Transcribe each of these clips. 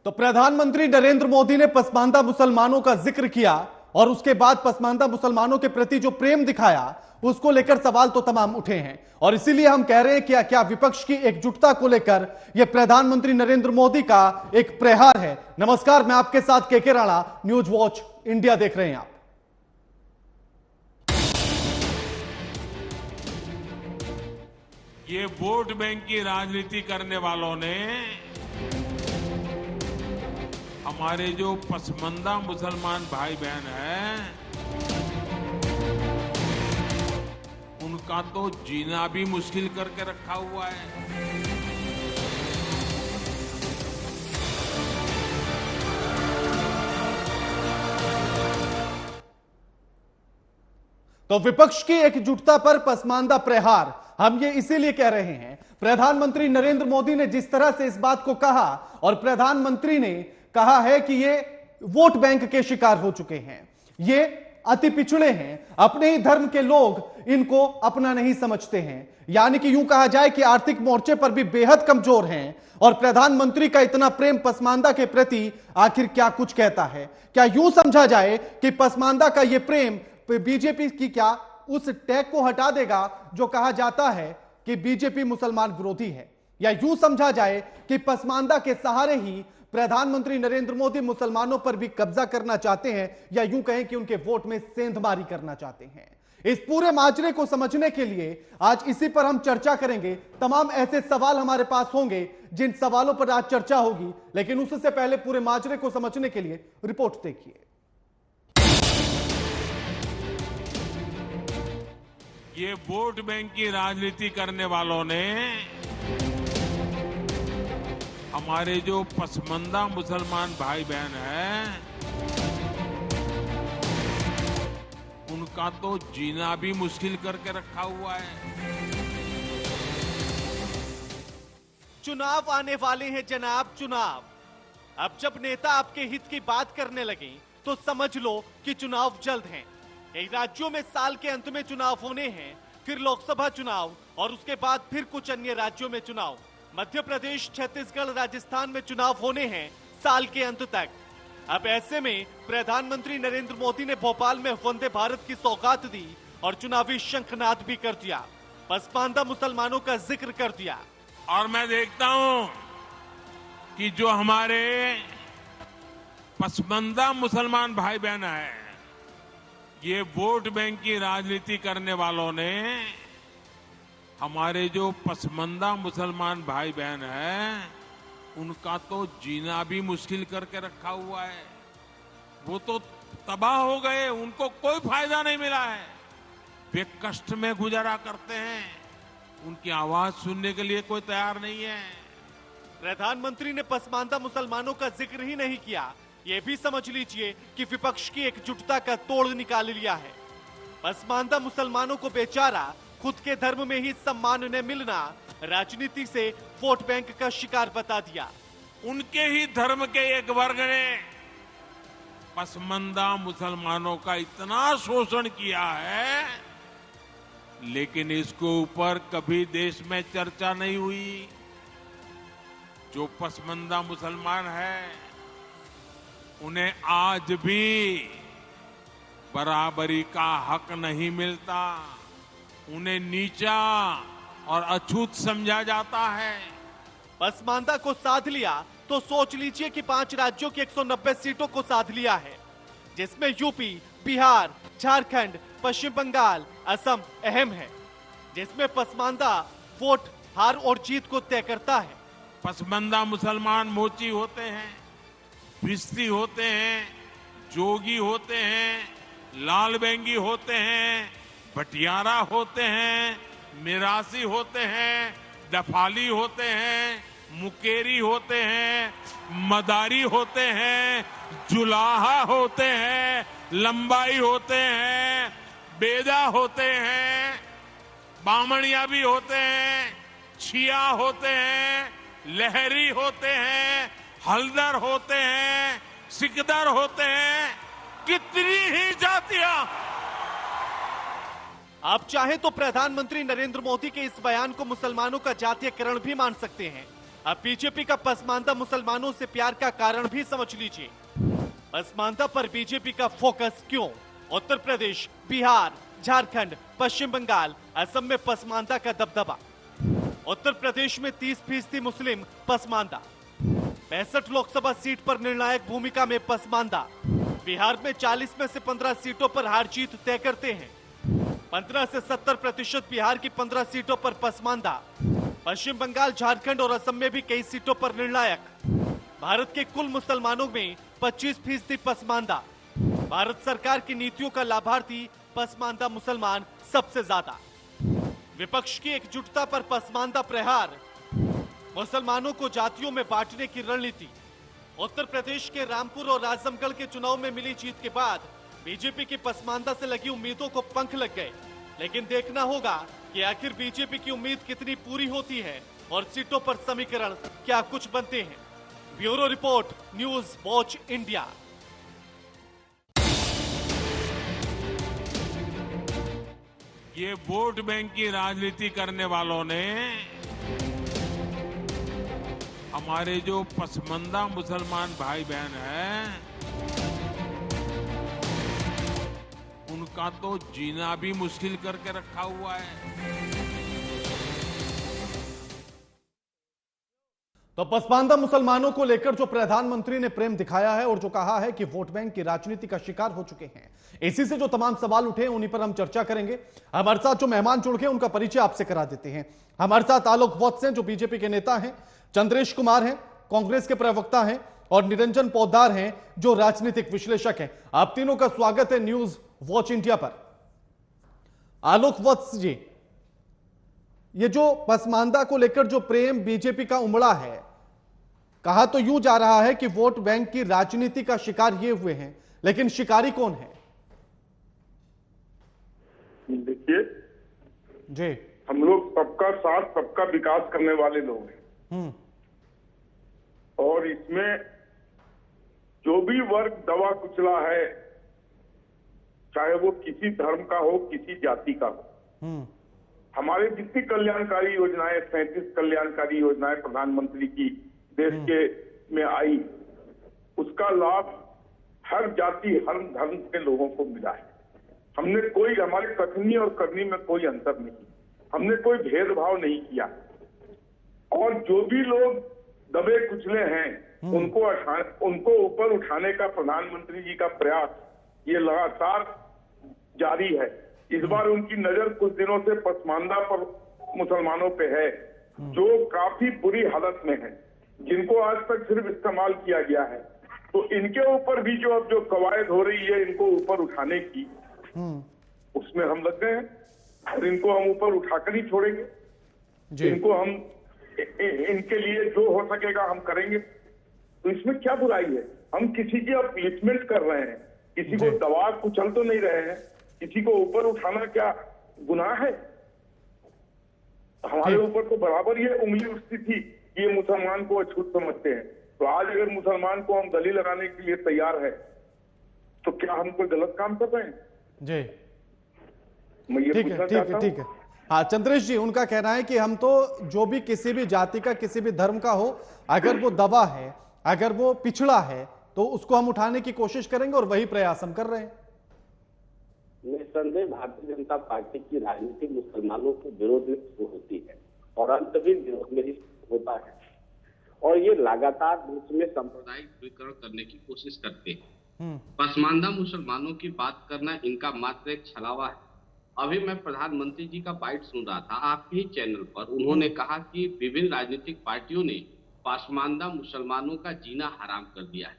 तो प्रधानमंत्री नरेंद्र मोदी ने पसमानदा मुसलमानों का जिक्र किया और उसके बाद पसमानदा मुसलमानों के प्रति जो प्रेम दिखाया उसको लेकर सवाल तो तमाम उठे हैं। और इसीलिए हम कह रहे हैं कि क्या विपक्ष की एकजुटता को लेकर यह प्रधानमंत्री नरेंद्र मोदी का एक प्रहार है। नमस्कार, मैं आपके साथ KK Rana, news watch India देख रहे हैं आप। ये वोट बैंक की राजनीति करने वालों ने हमारे जो पसमानदा मुसलमान भाई बहन हैं उनका तो जीना भी मुश्किल करके रखा हुआ है। तो विपक्ष की एकजुटता पर पसमानदा प्रहार, हम ये इसीलिए कह रहे हैं। प्रधानमंत्री नरेंद्र मोदी ने जिस तरह से इस बात को कहा और प्रधानमंत्री ने कहा है कि ये वोट बैंक के शिकार हो चुके हैं, ये अति पिछड़े हैं, अपने ही धर्म के लोग इनको अपना नहीं समझते हैं, यानी कि यूं कहा जाए कि आर्थिक मोर्चे पर भी बेहद कमजोर हैं। और प्रधानमंत्री का इतना प्रेम पसमानदा के प्रति आखिर क्या कुछ कहता है? क्या यूं समझा जाए कि पसमानदा का यह प्रेम बीजेपी की क्या उस टैग को हटा देगा जो कहा जाता है कि बीजेपी मुसलमान विरोधी है? या यूं समझा जाए कि पसमानदा के सहारे ही प्रधानमंत्री नरेंद्र मोदी मुसलमानों पर भी कब्जा करना चाहते हैं, या यूं कहें कि उनके वोट में सेंधमारी करना चाहते हैं? इस पूरे माजरे को समझने के लिए आज इसी पर हम चर्चा करेंगे। तमाम ऐसे सवाल हमारे पास होंगे जिन सवालों पर आज चर्चा होगी, लेकिन उससे पहले पूरे माजरे को समझने के लिए रिपोर्ट देखिए। ये वोट बैंक की राजनीति करने वालों ने हमारे जो पसमानदा मुसलमान भाई बहन हैं उनका तो जीना भी मुश्किल करके रखा हुआ है। चुनाव आने वाले हैं जनाब, चुनाव। अब जब नेता आपके हित की बात करने लगे तो समझ लो कि चुनाव जल्द हैं। कई राज्यों में साल के अंत में चुनाव होने हैं, फिर लोकसभा चुनाव और उसके बाद फिर कुछ अन्य राज्यों में चुनाव। मध्य प्रदेश, छत्तीसगढ़, राजस्थान में चुनाव होने हैं साल के अंत तक। अब ऐसे में प्रधानमंत्री नरेंद्र मोदी ने भोपाल में वंदे भारत की सौगात दी और चुनावी शंखनाद भी कर दिया, पसमानदा मुसलमानों का जिक्र कर दिया। और मैं देखता हूं कि जो हमारे पसमानदा मुसलमान भाई बहन हैं, ये वोट बैंक की राजनीति करने वालों ने हमारे जो पसमानदा मुसलमान भाई बहन हैं उनका तो जीना भी मुश्किल करके रखा हुआ है। वो तो तबाह हो गए, उनको कोई फायदा नहीं मिला है। वे कष्ट में गुजारा करते हैं, उनकी आवाज सुनने के लिए कोई तैयार नहीं है। प्रधानमंत्री ने पसमानदा मुसलमानों का जिक्र ही नहीं किया, ये भी समझ लीजिए कि विपक्ष की एकजुटता का तोड़ निकाल लिया है। पसमानदा मुसलमानों को बेचारा खुद के धर्म में ही सम्मान न मिलना राजनीति से वोट बैंक का शिकार बता दिया। उनके ही धर्म के एक वर्ग ने पसमानदा मुसलमानों का इतना शोषण किया है, लेकिन इसके ऊपर कभी देश में चर्चा नहीं हुई। जो पसमानदा मुसलमान है उन्हें आज भी बराबरी का हक नहीं मिलता, उन्हें नीचा और अछूत समझा जाता है। पसमानदा को साध लिया तो सोच लीजिए कि 5 राज्यों की 190 सीटों को साध लिया है, जिसमें यूपी, बिहार, झारखंड, पश्चिम बंगाल, असम अहम है, जिसमें पसमानदा वोट हार और जीत को तय करता है। पसमानदा मुसलमान मोची होते हैं, भिस्ती होते हैं, जोगी होते हैं, लालबेंगी होते हैं, भटियारा होते हैं, मिरासी होते हैं, दफाली होते हैं, मुकेरी होते हैं, मदारी होते हैं, जुलाहा होते हैं, लंबाई होते हैं, बेदा होते हैं, बामणिया भी होते हैं, छिया होते हैं, लहरी होते हैं, हल्दर होते हैं, सिकदर होते हैं, कितनी ही जातियां। आप चाहे तो प्रधानमंत्री नरेंद्र मोदी के इस बयान को मुसलमानों का जातीयकरण भी मान सकते हैं, अब बीजेपी का पसमानदा मुसलमानों से प्यार का कारण भी समझ लीजिए। पसमानदा पर बीजेपी का फोकस क्यों? उत्तर प्रदेश, बिहार, झारखंड, पश्चिम बंगाल, असम में पसमानदा का दबदबा। उत्तर प्रदेश में 30% मुस्लिम पसमानदा, 65 लोकसभा सीट पर निर्णायक भूमिका में पसमानदा। बिहार में 40 में से 15 सीटों पर हार जीत तय करते हैं। 15 से 70% बिहार की 15 सीटों पर पसमानदा। पश्चिम बंगाल, झारखंड और असम में भी कई सीटों पर निर्णायक। भारत के कुल मुसलमानों में 25% पसमानदा। भारत सरकार की नीतियों का लाभार्थी पसमानदा मुसलमान सबसे ज्यादा। विपक्ष की एकजुटता पर पसमानदा प्रहार, मुसलमानों को जातियों में बांटने की रणनीति। उत्तर प्रदेश के रामपुर और आजमगढ़ के चुनाव में मिली जीत के बाद बीजेपी की पसमानदा से लगी उम्मीदों को पंख लग गए। लेकिन देखना होगा कि आखिर बीजेपी की उम्मीद कितनी पूरी होती है और सीटों पर समीकरण क्या कुछ बनते हैं। Bureau report, news watch India. ये वोट बैंक की राजनीति करने वालों ने हमारे जो पसमानदा मुसलमान भाई बहन हैं, उनका तो जीना भी मुश्किल करके रखा हुआ है। तो पसमानदा मुसलमानों को लेकर जो प्रधानमंत्री ने प्रेम दिखाया है और जो कहा है कि वोट बैंक की राजनीति का शिकार हो चुके हैं, इसी से जो तमाम सवाल उठे उन्हीं पर हम चर्चा करेंगे। हमारे साथ जो मेहमान जुड़ गए उनका परिचय आपसे करा देते हैं। हमारे साथ आलोक वत्स हैं जो बीजेपी के नेता हैं, चंद्रेश कुमार हैं कांग्रेस के प्रवक्ता हैं और निरंजन पोद्दार हैं जो राजनीतिक विश्लेषक हैं। आप तीनों का स्वागत है न्यूज वॉच इंडिया पर। आलोक वत्स जी, ये जो पसमानदा को लेकर जो प्रेम बीजेपी का उमड़ा है, कहा तो यूं जा रहा है कि वोट बैंक की राजनीति का शिकार ये हुए हैं, लेकिन शिकारी कौन है? देखिए जी, हम लोग सबका साथ सबका विकास करने वाले लोग हैं और इसमें जो भी वर्ग दबा कुचला है, चाहे वो किसी धर्म का हो, किसी जाति का हो, हमारे जितनी कल्याणकारी योजनाएं, 37 कल्याणकारी योजनाएं प्रधानमंत्री की देश के में आई, उसका लाभ हर जाति हर धर्म के लोगों को मिला है। हमने कोई, हमारे कथनी और करनी में कोई अंतर नहीं, हमने कोई भेदभाव नहीं किया। और जो भी लोग दबे कुचले हैं उनको ऊपर उठाने का प्रधानमंत्री जी का प्रयास ये लगातार जारी है। इस बार उनकी नजर कुछ दिनों से पसमानदा पर मुसलमानों पे है जो काफी बुरी हालत में है, जिनको आज तक सिर्फ इस्तेमाल किया गया है। तो इनके ऊपर भी जो अब जो कवायद हो रही है इनको ऊपर उठाने की, उसमें हम लग गए हैं और इनको हम ऊपर उठाकर ही छोड़ेंगे। इनको हम इनके लिए जो हो सकेगा हम करेंगे। तो इसमें क्या बुराई है? हम किसी की अपलिफ्टमेंट कर रहे हैं, किसी को दबा कुचल तो नहीं रहे हैं, किसी को ऊपर उठाना क्या गुनाह है? हमारे ऊपर तो बराबर ये उंगली उठती थी कि ये मुसलमान को अछूत समझते हैं। तो आज अगर मुसलमान को हम गली लगाने के लिए तैयार है तो क्या हम कोई गलत काम कर रहे हैं? जी, मैं ये पूछना चाहता हूं। ठीक है। हाँ चंद्रेश जी, उनका कहना है कि हम तो जो भी किसी भी जाति का, किसी भी धर्म का हो, अगर वो दबा है, अगर वो पिछड़ा है, तो उसको हम उठाने की कोशिश करेंगे और वही प्रयास हम कर रहे हैं। निस्संदेह भारतीय जनता पार्टी की राजनीति मुसलमानों के विरोध में शुरू होती है और अंत भी विरोध में ही होता है और ये लगातार देश में सांप्रदायिक ध्रुवीकरण करने की कोशिश करते हैं। पसमानदा मुसलमानों की बात करना इनका मात्र एक छलावा है। अभी मैं प्रधानमंत्री जी का बाइट सुन रहा था आपके ही चैनल पर, उन्होंने कहा कि विभिन्न राजनीतिक पार्टियों ने पसमानदा मुसलमानों का जीना हराम कर दिया है।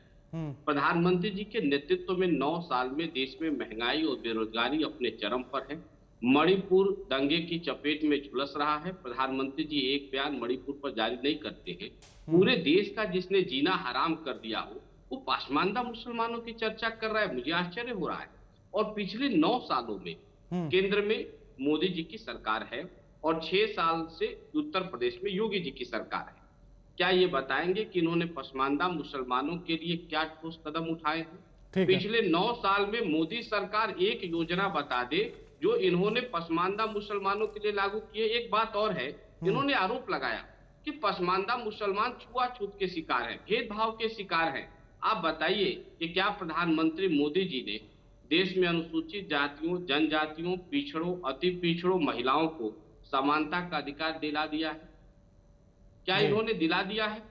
प्रधानमंत्री जी के नेतृत्व में 9 साल में देश में महंगाई और बेरोजगारी अपने चरम पर है। मणिपुर दंगे की चपेट में झुलस रहा है। प्रधानमंत्री जी एक बयान मणिपुर पर जारी नहीं करते हैं। पूरे देश का जिसने जीना हराम कर दिया हो वो पसमानदा मुसलमानों की चर्चा कर रहा है। मुझे आश्चर्य हो रहा है। और पिछले 9 सालों में केंद्र में मोदी जी की सरकार है और 6 साल से उत्तर प्रदेश में योगी जी की सरकार है। क्या ये बताएंगे कि इन्होंने पसमानदा मुसलमानों के लिए क्या ठोस कदम उठाए हैं? पिछले 9 साल में मोदी सरकार एक योजना बता दे जो इन्होंने पसमानदा मुसलमानों के लिए लागू किए। एक बात और है, इन्होंने आरोप लगाया कि पसमानदा मुसलमान छुआछूत के शिकार हैं, भेदभाव के शिकार हैं। आप बताइए कि क्या प्रधानमंत्री मोदी जी ने देश में अनुसूचित जातियों, जनजातियों, पिछड़ों, अति पिछड़ों, महिलाओं को समानता का अधिकार दिला दिया है? क्या इन्होंने दिला दिया है?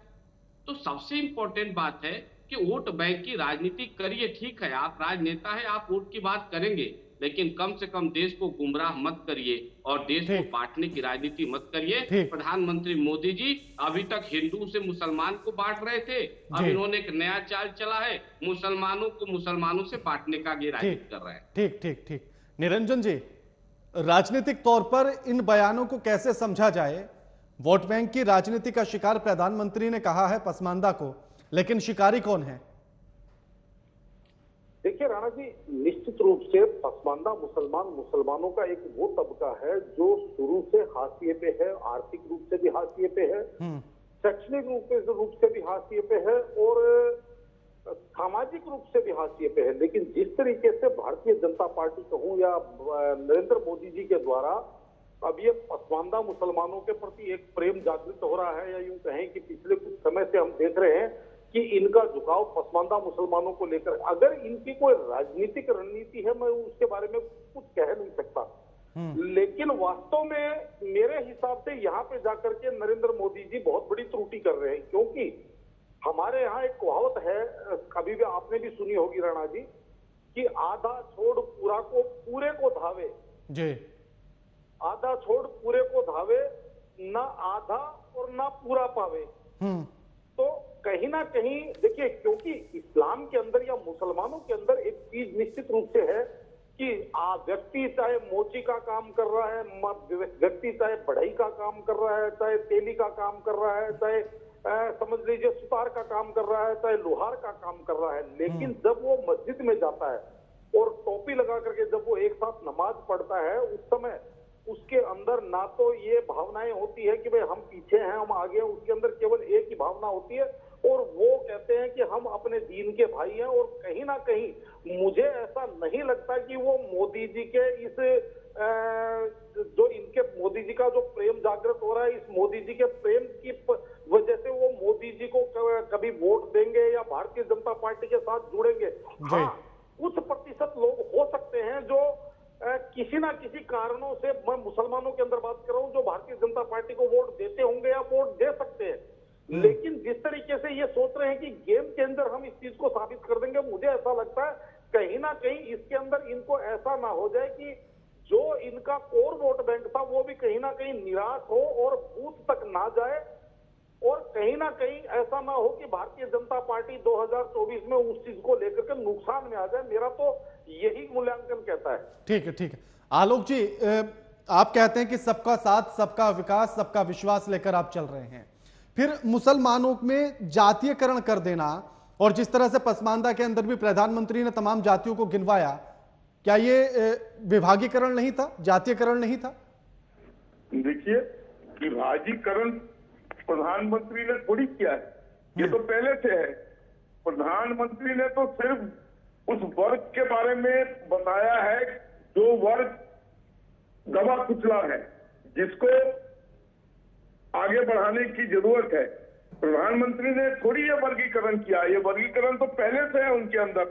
तो सबसे इंपॉर्टेंट बात है कि वोट बैंक की राजनीति करिए, ठीक है, आप राजनेता है, आप वोट की बात करेंगे, लेकिन कम से कम देश को गुमराह मत करिए और देश को बांटने की राजनीति मत करिए। प्रधानमंत्री मोदी जी अभी तक हिंदू से मुसलमान को बांट रहे थे, अब इन्होंने एक नया चाल चला है, मुसलमानों को मुसलमानों से बांटने का ये राजनीति कर रहे हैं। ठीक ठीक ठीक। निरंजन जी, राजनीतिक तौर पर इन बयानों को कैसे समझा जाए? वोट बैंक की राजनीति का शिकार प्रधानमंत्री ने कहा है पसमानदा को, लेकिन शिकारी कौन है? देखिए राणा जी, निश्चित रूप से पसमानदा मुसलमानों का एक वो तबका है जो शुरू से हाशिए पे है, आर्थिक रूप से भी हाशिए पे है, शैक्षणिक रूप से भी हाशिए पे है और सामाजिक रूप से भी हाशिए पे है। लेकिन जिस तरीके से भारतीय जनता पार्टी कहूं या नरेंद्र मोदी जी के द्वारा अब ये पसमानदा मुसलमानों के प्रति एक प्रेम जागृत हो रहा है, या यूं कहें कि पिछले कुछ समय से हम देख रहे हैं कि इनका झुकाव पसमानदा मुसलमानों को लेकर, अगर इनकी कोई राजनीतिक रणनीति है मैं उसके बारे में कुछ कह नहीं सकता, लेकिन वास्तव में मेरे हिसाब से यहाँ पे जाकर के नरेंद्र मोदी जी बहुत बड़ी त्रुटि कर रहे हैं। क्योंकि हमारे यहाँ एक कहावत है, कभी भी आपने भी सुनी होगी राणा जी, कि आधा छोड़ पूरे को धावे जी, आधा छोड़ पूरे को धावे, ना आधा और ना पूरा पावे। तो कहीं ना कहीं देखिए, क्योंकि इस्लाम के अंदर या मुसलमानों के अंदर एक चीज निश्चित रूप से है कि व्यक्ति चाहे मोची का काम कर रहा है, व्यक्ति चाहे बढ़ई का काम कर रहा है, चाहे तेली का काम कर रहा है, चाहे समझ लीजिए सुतार का काम कर रहा है, चाहे लोहार का काम कर रहा है, लेकिन जब वो मस्जिद में जाता है और टोपी लगा करके जब वो एक साथ नमाज पढ़ता है, उस समय उसके अंदर ना तो ये भावनाएं होती है कि भाई हम पीछे हैं, हम आगे हैं, उसके अंदर केवल एक ही भावना होती है और वो कहते हैं कि हम अपने दीन के भाई हैं। और कहीं ना कहीं मुझे ऐसा नहीं लगता कि वो मोदी जी के इस जो इनके मोदी जी का जो प्रेम जागृत हो रहा है, इस मोदी जी के प्रेम की वजह से वो मोदी जी को कभी वोट देंगे या भारतीय जनता पार्टी के साथ जुड़ेंगे। हाँ, कुछ प्रतिशत लोग हो सकते हैं जो किसी ना किसी कारणों से, मैं मुसलमानों के अंदर बात कर रहा हूं, जो भारतीय जनता पार्टी को वोट देते होंगे या वोट दे सकते हैं, लेकिन जिस तरीके से ये सोच रहे हैं कि गेम चेंजर हम इस चीज को साबित कर देंगे, मुझे ऐसा लगता है कहीं ना कहीं इसके अंदर इनको ऐसा ना हो जाए कि जो इनका कोर वोट बैंक था वो भी कहीं ना कहीं निराश हो और बूथ तक ना जाए, और कहीं ना कहीं ऐसा ना हो कि भारतीय जनता पार्टी 2024 में उस चीज को लेकर के नुकसान में आ जाए। मेरा तो यही मूल्यांकन कहता है। ठीक है, ठीक है। आलोक जी, आप कहते हैं कि सबका साथ, सबका विकास, सबका विश्वास लेकर आप चल रहे हैं, फिर मुसलमानों में जातीयकरण कर देना और जिस तरह से पसमानदा के अंदर भी प्रधानमंत्री ने तमाम जातियों को गिनवाया, क्या ये विभागीकरण नहीं था, जातीयकरण नहीं था? देखिए, विभागीकरण प्रधानमंत्री ने थोड़ी किया है, ये तो पहले से है। प्रधानमंत्री ने तो सिर्फ उस वर्ग के बारे में बताया है जो वर्ग दबा कुचला है, जिसको आगे बढ़ाने की जरूरत है। प्रधानमंत्री ने थोड़ी ये वर्गीकरण किया, ये वर्गीकरण तो पहले से है उनके अंदर।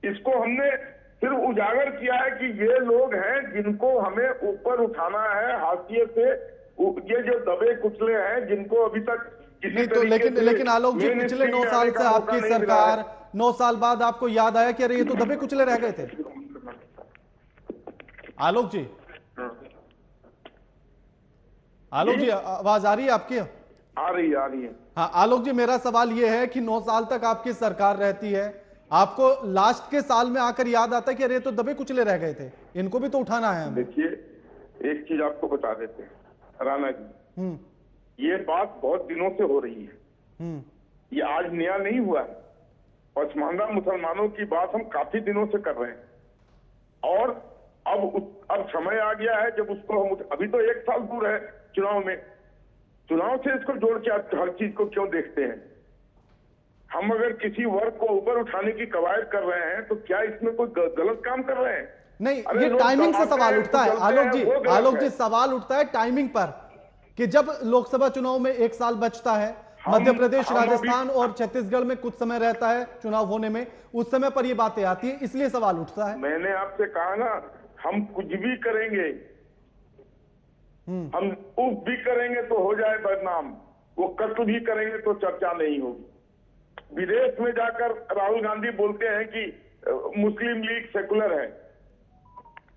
इसको हमने सिर्फ उजागर किया है कि ये लोग हैं जिनको हमें ऊपर उठाना है हाशिए से, ये जो दबे कुचले हैं जिनको अभी तक नहीं तो लेकिन आलोक जी, पिछले 9 साल से आपकी सरकार, 9 साल बाद आपको याद आया कि अरे ये तो दबे कुचले रह गए थे। आलोक जी, आलोक जी, आवाज आ रही है आपकी? आ रही है। हाँ आलोक जी, मेरा सवाल ये है कि 9 साल तक आपकी सरकार रहती है, आपको लास्ट के साल में आकर याद आता है कि अरे तो दबे कुचले रह गए थे, इनको भी तो उठाना है हमें। देखिए, एक चीज आपको बता देते हैं राणा जी, ये बात बहुत दिनों से हो रही है, ये आज नया नहीं हुआ है। पसमानदा मुसलमानों की बात हम काफी दिनों से कर रहे हैं और अब समय आ गया है जब उसको हम, अभी तो 1 साल दूर है चुनाव में, चुनाव से इसको जोड़ के आप हर चीज को क्यों देखते हैं? हम अगर किसी वर्ग को ऊपर उठाने की कवायद कर रहे हैं तो क्या इसमें कोई गलत काम कर रहे हैं? नहीं, ये टाइमिंग से सवाल उठता है आलोक जी, सवाल उठता है टाइमिंग पर कि जब लोकसभा चुनाव में 1 साल बचता है, मध्य प्रदेश, राजस्थान और छत्तीसगढ़ में कुछ समय रहता है चुनाव होने में, उस समय पर ये बातें आती है, इसलिए सवाल उठता है। मैंने आपसे कहा ना, हम कुछ भी करेंगे, हम उफ भी करेंगे तो हो जाए बदनाम, वो कत्ल भी करेंगे तो चर्चा नहीं होगी। विदेश में जाकर राहुल गांधी बोलते हैं कि मुस्लिम लीग सेकुलर है,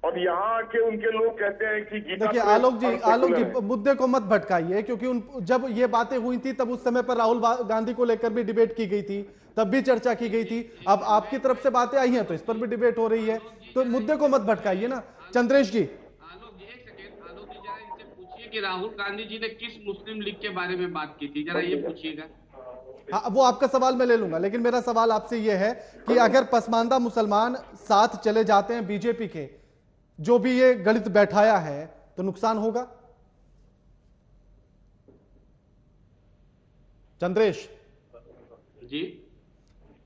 और यहाँ आके उनके लोग कहते हैं कि गीता। देखिए आलोक जी मुद्दे को मत भटकाइए, क्योंकि जब ये बातें हुई थी तब उस समय पर राहुल गांधी को लेकर भी डिबेट की गई थी, तब भी चर्चा की गई थी। अब आपकी तरफ से बातें आई हैं तो इस पर भी डिबेट हो रही है, तो मुद्दे को मत भटकाइए ना। चंद्रेश जी, आलोक जी एक सेकेंड, आलोक जी जरा इनसे पूछिए कि राहुल गांधी जी ने किस मुस्लिम लीग के बारे में बात की थी, जरा ये पूछिएगा। हाँ, वो आपका सवाल मैं ले लूंगा, लेकिन मेरा सवाल आपसे ये है कि अगर पसमानदा मुसलमान साथ चले जाते हैं बीजेपी के, जो भी ये गणित बैठाया है, तो नुकसान होगा? चंद्रेश जी,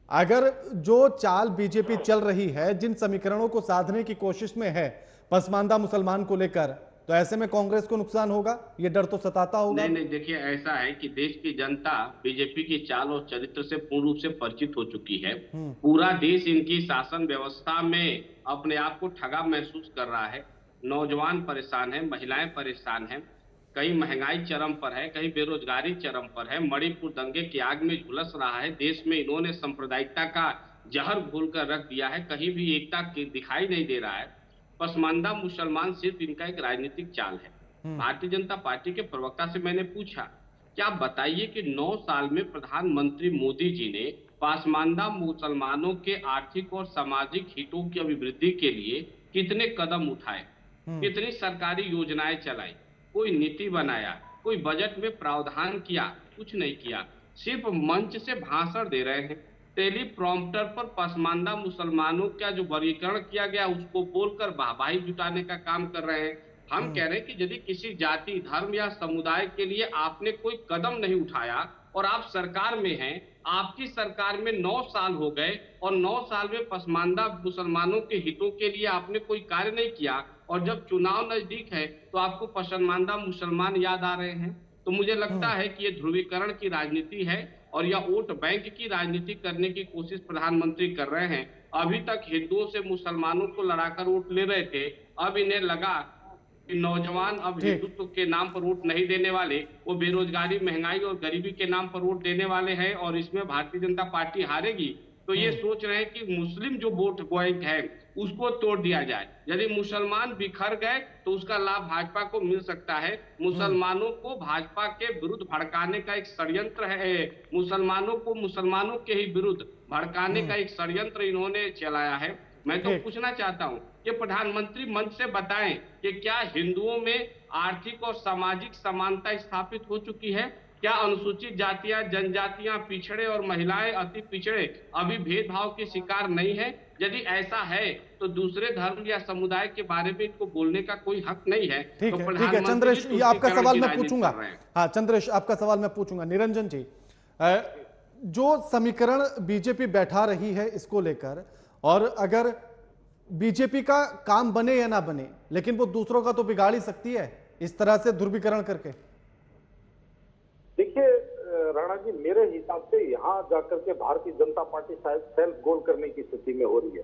अगर जो चाल बीजेपी चल रही है, जिन समीकरणों को साधने की कोशिश में है पसमानदा मुसलमान को लेकर, तो ऐसे में कांग्रेस को नुकसान होगा, ये डर तो सताता होगा। नहीं, देखिए ऐसा है कि देश की जनता बीजेपी की चाल और चरित्र से पूर्ण रूप से परिचित हो चुकी है। पूरा देश इनकी शासन व्यवस्था में अपने आप को ठगा महसूस कर रहा है। नौजवान परेशान है, महिलाएं परेशान हैं, कहीं महंगाई चरम पर है, कहीं बेरोजगारी चरम पर है, मणिपुर दंगे की आग में झुलस रहा है। देश में इन्होंने सांप्रदायिकता का जहर घोल कर रख दिया है, कहीं भी एकता दिखाई नहीं दे रहा है। पसमानदा मुसलमान सिर्फ इनका एक राजनीतिक चाल है। भारतीय जनता पार्टी के प्रवक्ता से मैंने पूछा कि आप बताइए कि 9 साल में प्रधानमंत्री मोदी जी ने पसमानदा मुसलमानों के आर्थिक और सामाजिक हितों की अभिवृद्धि के लिए कितने कदम उठाए, कितनी सरकारी योजनाएं चलाई, कोई नीति बनाया, कोई बजट में प्रावधान किया? कुछ नहीं किया, सिर्फ मंच से भाषण दे रहे हैं। टेलीप्रॉम्प्टर पर पसमानदा मुसलमानों का जो वर्गीकरण किया गया उसको बोलकर वाहवाही जुटाने का काम कर रहे हैं। हम कह रहे हैं कि यदि किसी जाति, धर्म या समुदाय के लिए आपने कोई कदम नहीं उठाया और आप सरकार में हैं, आपकी सरकार में 9 साल हो गए और 9 साल में पसमानदा मुसलमानों के हितों के लिए आपने कोई कार्य नहीं किया, और जब चुनाव नजदीक है तो आपको पसमानदा मुसलमान याद आ रहे हैं। तो मुझे लगता है कि ये ध्रुवीकरण की राजनीति है और यह वोट बैंक की राजनीति करने की कोशिश प्रधानमंत्री कर रहे हैं। अभी तक हिंदुओं से मुसलमानों को लड़ाकर वोट ले रहे थे, अब इन्हें लगा कि नौजवान अब हिंदुत्व के नाम पर वोट नहीं देने वाले, वो बेरोजगारी, महंगाई और गरीबी के नाम पर वोट देने वाले हैं और इसमें भारतीय जनता पार्टी हारेगी। तो ये सोच रहे हैं कि मुस्लिम जो वोट बैंक है उसको तोड़ दिया जाए। यदि मुसलमान बिखर गए तो उसका लाभ भाजपा को मिल सकता है। मुसलमानों को भाजपा के विरुद्ध भड़काने का एक षड्यंत्र है, मुसलमानों को मुसलमानों के ही विरुद्ध भड़काने का एक षड्यंत्र इन्होंने चलाया है। मैं तो पूछना चाहता हूं कि प्रधानमंत्री मंच से बताएं कि क्या हिंदुओं में आर्थिक और सामाजिक समानता स्थापित हो चुकी है? क्या अनुसूचित जातियां, जनजातियां, पिछड़े और महिलाएं, अति पिछड़े अभी भेदभाव के शिकार नहीं है? यदि ऐसा है तो दूसरे धर्म या समुदाय के बारे में इनको बोलने का कोई हक नहीं है। ठीक तो है, चंद्रेश, ये आपका सवाल मैं पूछूंगा। हाँ चंद्रेश, आपका सवाल मैं पूछूंगा। निरंजन जी, जो समीकरण बीजेपी बैठा रही है इसको लेकर, और अगर बीजेपी का काम बने या ना बने, लेकिन वो दूसरों का तो बिगाड़ ही सकती है इस तरह से ध्रुवीकरण करके। देखिए राणा जी, मेरे हिसाब से यहाँ जाकर के भारतीय जनता पार्टी शायद सेल्फ गोल करने की स्थिति में हो रही है,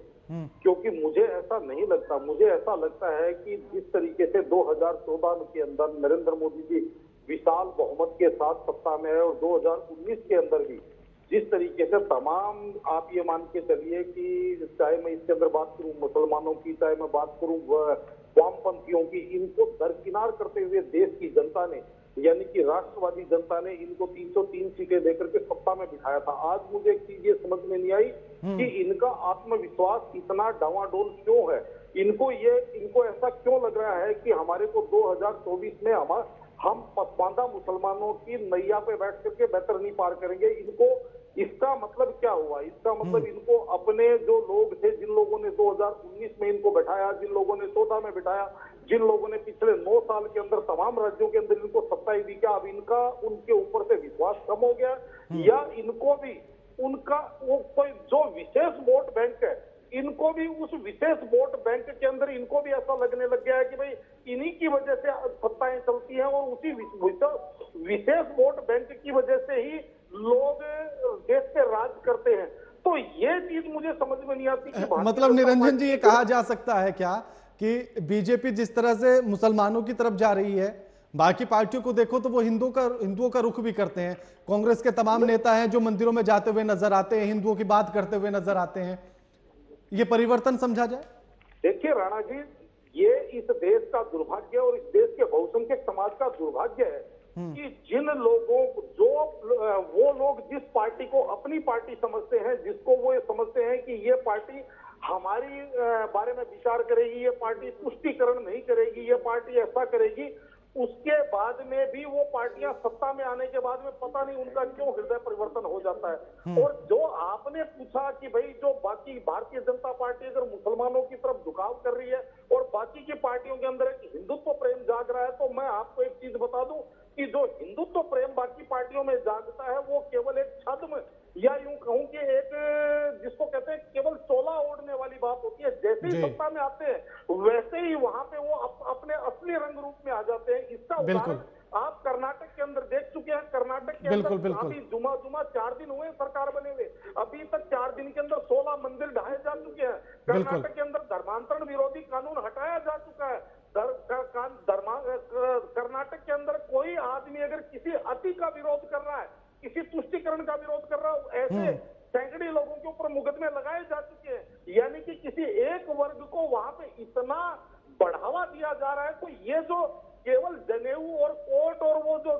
क्योंकि मुझे ऐसा नहीं लगता, मुझे ऐसा लगता है कि जिस तरीके से 2014 के अंदर नरेंद्र मोदी जी विशाल बहुमत के साथ सत्ता में है और 2019 के अंदर भी जिस तरीके से तमाम, आप ये मान के चलिए कि चाहे मैं इसके अंदर बात करूं मुसलमानों की, चाहे मैं बात करूं वामपंथियों की, इनको दरकिनार करते हुए देश की जनता ने, यानी कि राष्ट्रवादी जनता ने इनको 303 सीटें देकर के सत्ता में बिठाया था। आज मुझे एक चीज ये समझ में नहीं आई कि इनका आत्मविश्वास इतना डावाडोल क्यों है। इनको ऐसा क्यों लग रहा है कि हमारे को 2024 में हम पसमानदा मुसलमानों की नैया पे बैठ करके बेहतर नहीं पार करेंगे। इनको इसका मतलब क्या हुआ? इसका मतलब इनको अपने जो लोग थे, जिन लोगों ने 2019 में इनको बैठाया, जिन लोगों ने 14 में बैठाया, जिन लोगों ने पिछले 9 साल के अंदर तमाम राज्यों के अंदर इनको सत्ता दी, क्या अब इनका उनके ऊपर से विश्वास कम हो गया, या इनको भी उनका वो कोई जो विशेष वोट बैंक है इनको भी उस विशेष वोट बैंक के अंदर इनको भी ऐसा लगने लग गया है कि भाई इन्हीं की वजह से सत्ताएं चलती हैं और उसी विशेष वोट बैंक की वजह से ही लोग देश पे राज करते हैं। तो ये चीज मुझे समझ में नहीं आती कि मतलब निरंजन जी, ये कहा जा सकता है क्या कि बीजेपी जिस तरह से मुसलमानों की तरफ जा रही है, बाकी पार्टियों को देखो तो वो हिंदुओं का रुख भी करते हैं। कांग्रेस के तमाम नेता हैं जो मंदिरों में जाते हुए नजर आते हैं, हिंदुओं की बात करते हुए नजर आते हैं। ये परिवर्तन समझा जाए? देखिए राणा जी, ये इस देश का दुर्भाग्य और इस देश के बहुसंख्यक समाज का दुर्भाग्य है कि जिन लोगों वो लोग जिस पार्टी को अपनी पार्टी समझते हैं, जिसको वो ये समझते हैं कि ये पार्टी हमारी बारे में विचार करेगी, ये पार्टी तुष्टीकरण नहीं करेगी, ये पार्टी ऐसा करेगी, उसके बाद में भी वो पार्टियां सत्ता में आने के बाद में पता नहीं उनका क्यों हृदय परिवर्तन हो जाता है। और जो आपने पूछा कि भाई जो बाकी भारतीय जनता पार्टी अगर मुसलमानों की तरफ झुकाव कर रही है और बाकी की पार्टियों के अंदर एक हिंदुत्व प्रेम जाग रहा है, तो मैं आपको एक चीज बता दूं कि जो हिंदुत्व प्रेम बाकी पार्टियों में जागता है वो केवल एक छद्म या यूं कहूं कि एक जिसको कहते हैं केवल चोला ओढ़ने वाली बात होती है। जैसे ही सत्ता में आते हैं वैसे ही वहां पे वो अपने असली रंग रूप में आ जाते हैं। इसका उदाहरण आप कर्नाटक के अंदर देख चुके हैं। कर्नाटक के अंदर अभी जुमा 4 दिन हुए सरकार बने हुए, अभी तक 4 दिन के अंदर 16 मंदिर ढाए जा चुके हैं। कर्नाटक के अंदर धर्मांतरण विरोधी कानून हटाया जा चुका है। कर्नाटक के अंदर कोई आदमी अगर किसी अति का विरोध कर रहा है, किसी तुष्टीकरण का विरोध कर रहा है, ऐसे सैकड़े लोगों के ऊपर मुकदमे लगाए जा चुके हैं। यानी कि किसी एक वर्ग को वहां पे इतना बढ़ावा दिया जा रहा है। तो ये जो केवल जनेऊ और कोट और वो जो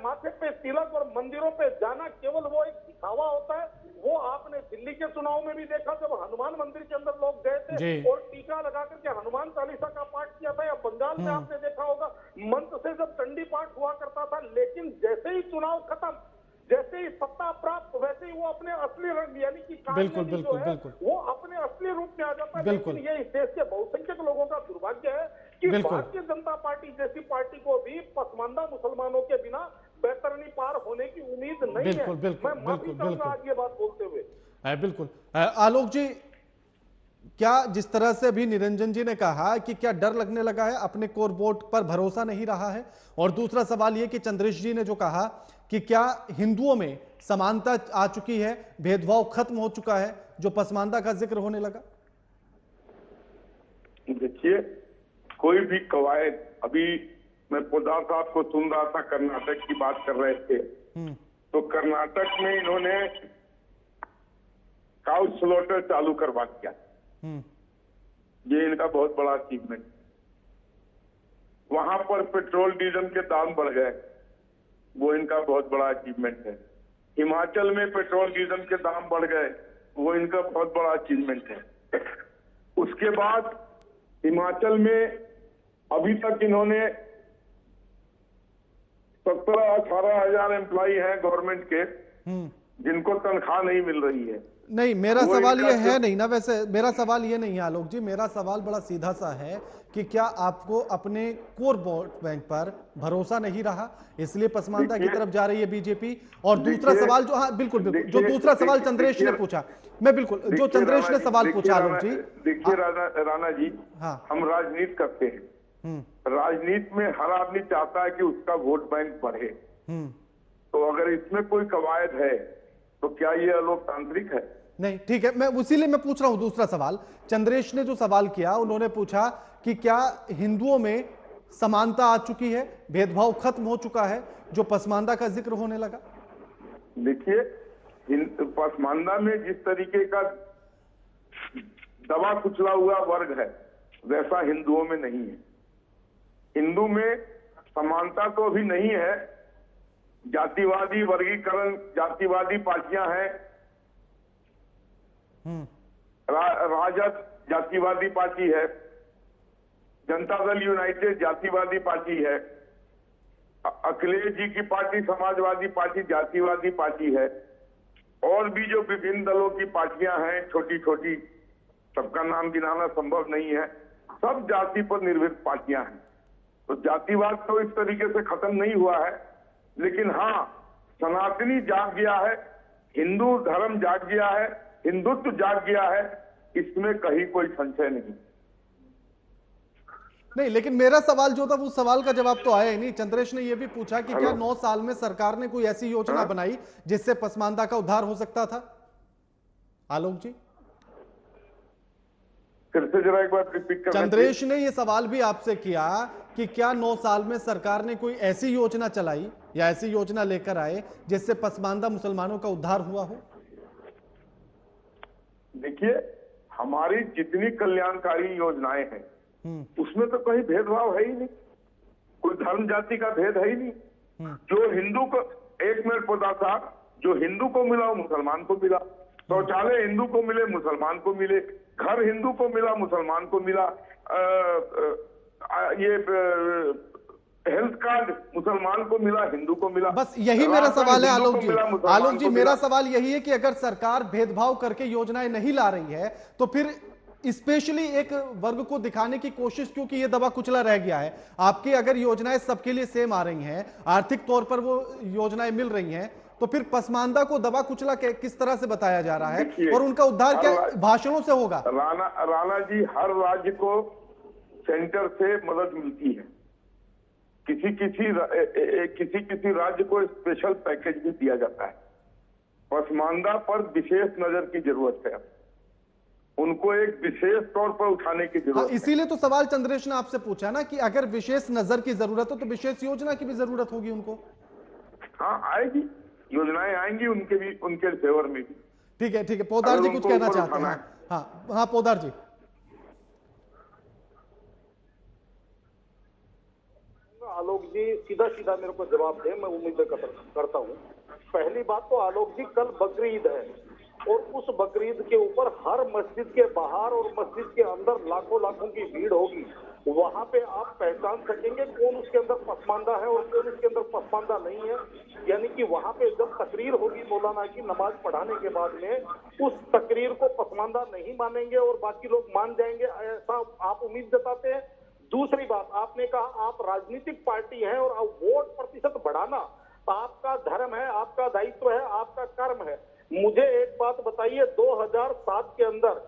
माथे पे तिलक और मंदिरों पे जाना केवल वो एक दिखावा होता है। वो आपने दिल्ली के चुनाव में भी देखा जब हनुमान मंदिर के अंदर लोग गए थे और टीका लगा करके हनुमान चालीसा का पाठ किया था, या बंगाल में आपने देखा होगा मंच से जब चंडी पाठ हुआ करता था। लेकिन जैसे ही चुनाव खत्म, जैसे ही सत्ता प्राप्त, वैसे ही वो अपने असली रंग यानी कि वो अपने असली रूप में आ जाता है। लेकिन ये इस देश के बहुसंख्यक लोगों का दुर्भाग्य है कि भारतीय जनता पार्टी जैसी पार्टी को भी पसमानदा मुसलमानों के बिना बेहतरनी पार होने की उम्मीद नहीं है। मैं माफी चाहूंगा आज ये बात बोलते हुए। बिल्कुल आलोक जी, क्या जिस तरह से अभी निरंजन जी ने कहा कि क्या डर लगने लगा है, अपने कोर वोट पर भरोसा नहीं रहा है, और दूसरा सवाल यह कि चंद्रेश जी ने जो कहा कि क्या हिंदुओं में समानता आ चुकी है, भेदभाव खत्म हो चुका है, जो पसमानदा का जिक्र होने लगा? देखिए, कोई भी कवायद, अभी मैं पोदार साहब को सुन रहा था, कर्नाटक की बात कर रहे थे, तो कर्नाटक में इन्होंने काउ स्लॉटर चालू करवा दिया। ये इनका बहुत बड़ा अचीवमेंट। वहां पर पेट्रोल डीजल के दाम बढ़ गए, वो इनका बहुत बड़ा अचीवमेंट है। हिमाचल में पेट्रोल डीजल के दाम बढ़ गए, वो इनका बहुत बड़ा अचीवमेंट है। उसके बाद हिमाचल में अभी तक इन्होंने 17-18 हजार एम्प्लॉई हैं गवर्नमेंट के, जिनको तनख्वाह नहीं मिल रही है। नहीं, मेरा सवाल ये है नहीं ना, वैसे मेरा सवाल ये नहीं है आलोक जी, मेरा सवाल बड़ा सीधा सा है कि क्या आपको अपने कोर वोट बैंक पर भरोसा नहीं रहा, इसलिए पसमानदा की तरफ जा रही है बीजेपी? और दूसरा सवाल जो, हाँ बिल्कुल बिल्कुल, जो दूसरा सवाल चंद्रेश ने पूछा, मैं बिल्कुल जो चंद्रेश ने सवाल पूछा आलोक जी। देखिए राणा जी, हम राजनीति करते हैं, राजनीति में हर आदमी चाहता है कि उसका वोट बैंक बढ़े। तो अगर इसमें कोई कवायद है तो क्या ये अलोकतांत्रिक है? नहीं, ठीक है, मैं उसीलिए मैं पूछ रहा हूं दूसरा सवाल। चंद्रेश ने जो सवाल किया, उन्होंने पूछा कि क्या हिंदुओं में समानता आ चुकी है, भेदभाव खत्म हो चुका है, जो पसमानदा का जिक्र होने लगा? देखिए, पसमानदा में जिस तरीके का दबा कुचला हुआ वर्ग है, वैसा हिंदुओं में नहीं है। हिंदू में समानता तो अभी नहीं है, जातिवादी वर्गीकरण, जातिवादी पार्टियां हैं। राजद जातिवादी पार्टी है, जनता दल यूनाइटेड जातिवादी पार्टी है, अखिलेश जी की पार्टी समाजवादी पार्टी जातिवादी पार्टी है, और भी जो विभिन्न दलों की पार्टियां हैं छोटी छोटी, सबका नाम गिनाना संभव नहीं है, सब जाति पर निर्भर पार्टियां हैं। तो जातिवाद तो इस तरीके से खत्म नहीं हुआ है, लेकिन हाँ, सनातनी जाग गया है, हिंदू धर्म जाग गया है, हिंदुत्व जाग गया है, इसमें कहीं कोई संशय नहीं, लेकिन मेरा सवाल जो था वो सवाल का जवाब तो आया ही नहीं। चंद्रेश ने यह भी पूछा कि क्या 9 साल में सरकार ने कोई ऐसी योजना बनाई जिससे पसमानदा का उद्धार हो सकता था? आलोक जी, फिर से जरा एक बार रिपीट करना। चंद्रेश ने यह सवाल भी आपसे किया कि क्या 9 साल में सरकार ने कोई ऐसी योजना चलाई या ऐसी योजना लेकर आए जिससे पसमानदा मुसलमानों का उद्धार हुआ हो? देखिए, हमारी जितनी कल्याणकारी योजनाएं हैं उसमें तो कोई भेदभाव है ही नहीं, कोई धर्म जाति का भेद है ही नहीं। जो हिंदू को, एक मिनट पता था, जो हिंदू को मिला वो मुसलमान को मिला, शौचालय हिंदू को मिले मुसलमान को मिले, घर हिंदू को मिला मुसलमान को मिला, ये हेल्थ कार्ड मुसलमान को मिला हिंदू को मिला। बस यही मेरा सवाल है आलोक जी। आलोक जी, मेरा सवाल यही है कि अगर सरकार भेदभाव करके योजनाएं नहीं ला रही है तो फिर स्पेशली एक वर्ग को दिखाने की कोशिश, क्योंकि ये दबा कुचला रह गया है। आपकी अगर योजनाएं सबके लिए सेम आ रही हैं, आर्थिक तौर पर वो योजनाएं मिल रही हैं, तो फिर पसमानदा को दबा कुचला किस तरह से बताया जा रहा है और उनका उद्धार क्या भाषणों से होगा? राणा जी, हर राज्य को सेंटर से मदद मिलती है, किसी राज्य को स्पेशल पैकेज भी दिया जाता है। पसमानदा पर विशेष नजर की जरूरत है, उनको एक विशेष तौर पर उठाने की जरूरत है। इसीलिए तो सवाल चंद्रेश ने आपसे पूछा ना कि अगर विशेष नजर की जरूरत हो तो विशेष योजना की भी जरूरत होगी उनको। हाँ, आएगी, योजनाएं आएंगी उनके फेवर में भी। ठीक है। पोदार जी कुछ कहना चाहते हैं? हाँ, पोदार जी। आलोक जी सीधा सीधा मेरे को जवाब दे, मैं उम्मीद करता हूँ। पहली बात तो आलोक जी, कल बकरीद है और उस बकरीद के ऊपर हर मस्जिद के बाहर और मस्जिद के अंदर लाखों की भीड़ होगी। वहां पे आप पहचान सकेंगे कौन उसके अंदर पसमानदा है और कौन उसके अंदर पसमानदा नहीं है। यानी कि वहां पे जब तकरीर होगी मौलाना की नमाज पढ़ाने के बाद में, उस तकरीर को पसमानदा नहीं मानेंगे और बाकी लोग मान जाएंगे, ऐसा आप उम्मीद जताते हैं। दूसरी बात, आपने कहा आप राजनीतिक पार्टी हैं और वोट प्रतिशत बढ़ाना आपका धर्म है, आपका दायित्व है, आपका कर्म है। मुझे एक बात बताइए, 2007 के अंदर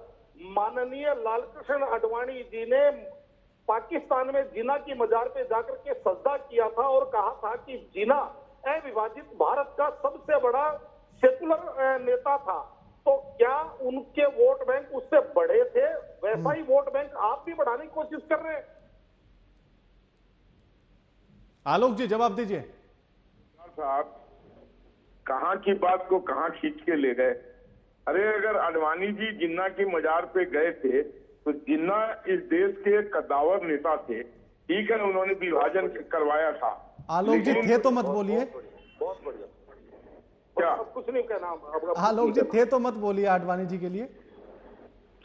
माननीय लालकृष्ण आडवाणी जी ने पाकिस्तान में जिना की मजार पे जाकर के सजदा किया था और कहा था कि जिना अविभाजित भारत का सबसे बड़ा सेकुलर नेता था। तो क्या उनके वोट बैंक उससे बढ़े थे? वैसा ही वोट बैंक आप भी बढ़ाने की कोशिश कर रहे हैं। आलोक जी जवाब दीजिए। साहब, कहां की बात को कहां खींच के ले गए। अरे अगर आडवाणी जी जिन्ना की मजार पे गए थे तो जिन्ना इस देश के कद्दावर नेता थे, ठीक है, उन्होंने विभाजन करवाया था। आलोक जी थे तो मत बोलिए। बहुत बढ़िया। क्या कुछ नहीं कहना आलोक जी, थे तो मत बोलिए आडवाणी जी के लिए।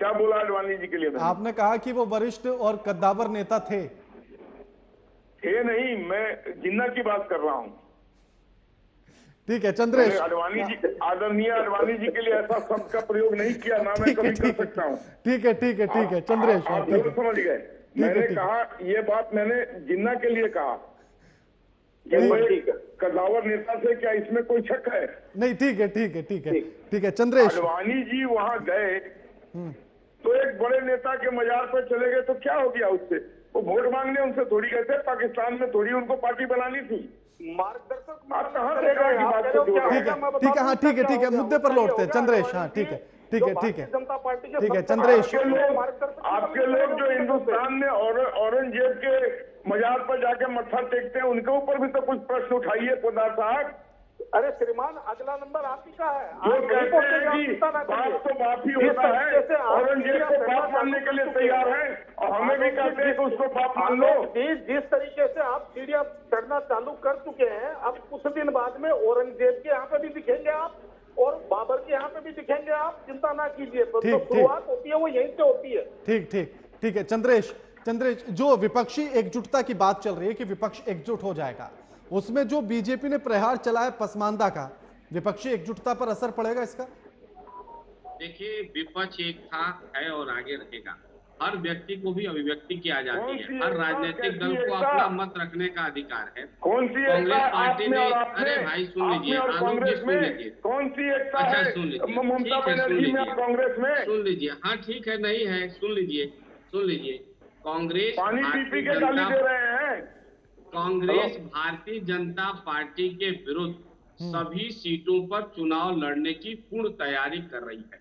क्या बोला आडवाणी जी के लिए? आपने कहा कि वो वरिष्ठ और कद्दावर नेता थे नहीं, मैं जिन्ना की बात कर रहा हूं। ठीक है चंद्रेश, आडवाणी जी, आदरणीय आडवाणी जी के लिए ऐसा शब्द का प्रयोग नहीं किया ना, मैं कभी कर सकता हूँ। ठीक है चंद्रेश, आप लोग समझ गए। मैंने कहा ये बात मैंने जिन्ना के लिए कहा, कद्दावर नेता से क्या इसमें कोई शक है? नहीं, ठीक है चंद्रेश। आडवाणी जी वहां गए तो एक बड़े नेता के मजार पर चले गए तो क्या हो गया उससे? वो वोट मांगने उनसे थोड़ी गए थे, पाकिस्तान में थोड़ी उनको पार्टी बनानी थी। मार्गदर्शक आप कहां से की बात को जोड़ रहे हैं? ठीक है, मुद्दे पर लौटते हैं चंद्रेश। हाँ ठीक है जनता पार्टी के ठीक है चंद्रेश। आपके लोग जो हिंदुस्तान में औरंगजेब के मजार पर जाके मत्था टेकते हैं, उनके ऊपर भी तो कुछ प्रश्न उठाइए पोदार साहब। अरे श्रीमान, अगला नंबर आप ही का है। वो कहते हैं कि बाप तो बाप ही होता है, औरंगजेब को बाप मानने के लिए तैयार है और हमें भी कहते हैं कि उसको बाप मान लो। जिस तरीके से आप सीढ़ियां चढ़ना चालू कर चुके हैं, अब कुछ दिन बाद में औरंगजेब के यहाँ पे भी दिखेंगे आप और बाबर के यहाँ पे भी दिखेंगे आप, चिंता ना कीजिए। तो शुरुआत होती है वो यहीं से होती है। ठीक है चंद्रेश, जो विपक्षी एकजुटता की बात चल रही है कि विपक्ष एकजुट हो जाएगा, उसमें जो बीजेपी ने प्रहार चला है पसमानदा का, विपक्षी एकजुटता पर असर पड़ेगा इसका? देखिए, विपक्ष एक था, है और आगे रहेगा। हर व्यक्ति को भी अभिव्यक्ति की आजादी कौन है, सी हर एकता, राजनीतिक दल कैसी को एकता? अपना मत रखने का अधिकार है। कौन सी कांग्रेस एकता पार्टी आपने ने, और आपने, अरे भाई सुन लीजिए, आपने और आलोक जी कांग्रेस सुन में लीजिए, कौन सी एकता अच्छा है? सुन लीजिए, ममता ठीक है, सुन बनर्जी में और लीजिए, कांग्रेस में सुन लीजिए, हाँ ठीक है, नहीं है, सुन लीजिए, सुन लीजिए। कांग्रेस पानी पी पी के गाली दे रहे हैं। कांग्रेस भारतीय जनता पार्टी के विरुद्ध सभी सीटों पर चुनाव लड़ने की पूर्ण तैयारी कर रही है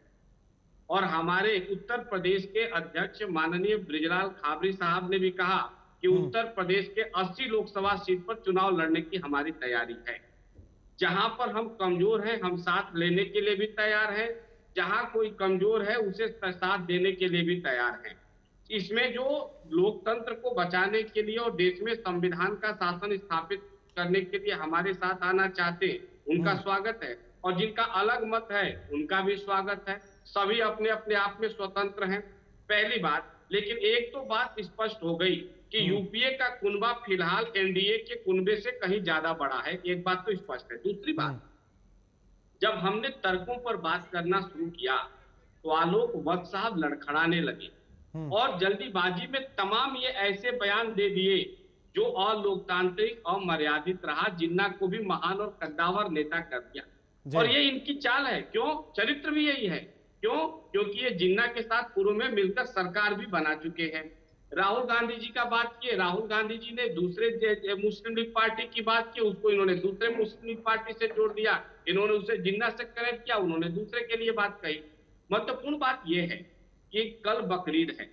और हमारे उत्तर प्रदेश के अध्यक्ष माननीय बृजलाल खाबरी साहब ने भी कहा कि उत्तर प्रदेश के 80 लोकसभा सीट पर चुनाव लड़ने की हमारी तैयारी है। जहां पर हम कमजोर हैं, हम साथ लेने के लिए भी तैयार हैं, जहां कोई कमजोर है उसे साथ देने के लिए भी तैयार हैं। इसमें जो लोकतंत्र को बचाने के लिए और देश में संविधान का शासन स्थापित करने के लिए हमारे साथ आना चाहते हैं, उनका स्वागत है, और जिनका अलग मत है उनका भी स्वागत है। सभी अपने अपने आप में स्वतंत्र हैं, पहली बात। लेकिन एक तो बात स्पष्ट हो गई कि यूपीए का कुनबा फिलहाल एनडीए के कुनबे से कहीं ज्यादा बड़ा है, एक बात तो स्पष्ट है। दूसरी बात, जब हमने तर्कों पर बात करना शुरू किया तो आलोक वत्स साहब लड़खड़ाने लगे और जल्दीबाजी में तमाम ये ऐसे बयान दे दिए जो अलोकतांत्रिक और मर्यादित रहा, जिन्ना को भी महान और कद्दावर नेता कर दिया। और ये इनकी चाल है, क्यों? चरित्र भी यही है। क्यों? क्योंकि ये जिन्ना के साथ पूर्व में मिलकर सरकार भी बना चुके हैं। राहुल गांधी जी का बात किए, राहुल गांधी जी ने दूसरे मुस्लिम लीग पार्टी की बात की, उसको इन्होंने दूसरे मुस्लिम लीग पार्टी से जोड़ दिया, इन्होंने उसे जिन्ना से कनेक्ट किया, उन्होंने दूसरे के लिए बात कही। महत्वपूर्ण बात यह है कि कल बकरीद है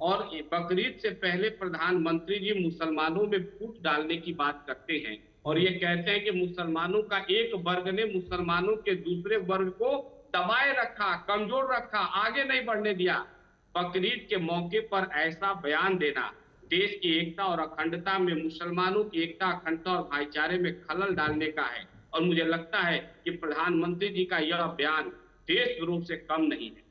और बकरीद से पहले प्रधानमंत्री जी मुसलमानों में फूट डालने की बात करते हैं और ये कहते हैं कि मुसलमानों का एक वर्ग ने मुसलमानों के दूसरे वर्ग को दबाए रखा, कमजोर रखा, आगे नहीं बढ़ने दिया। बकरीद के मौके पर ऐसा बयान देना देश की एकता और अखंडता में, मुसलमानों की एकता, अखंडता और भाईचारे में खलल डालने का है। और मुझे लगता है कि प्रधानमंत्री जी का यह बयान देश विरोध से कम नहीं है।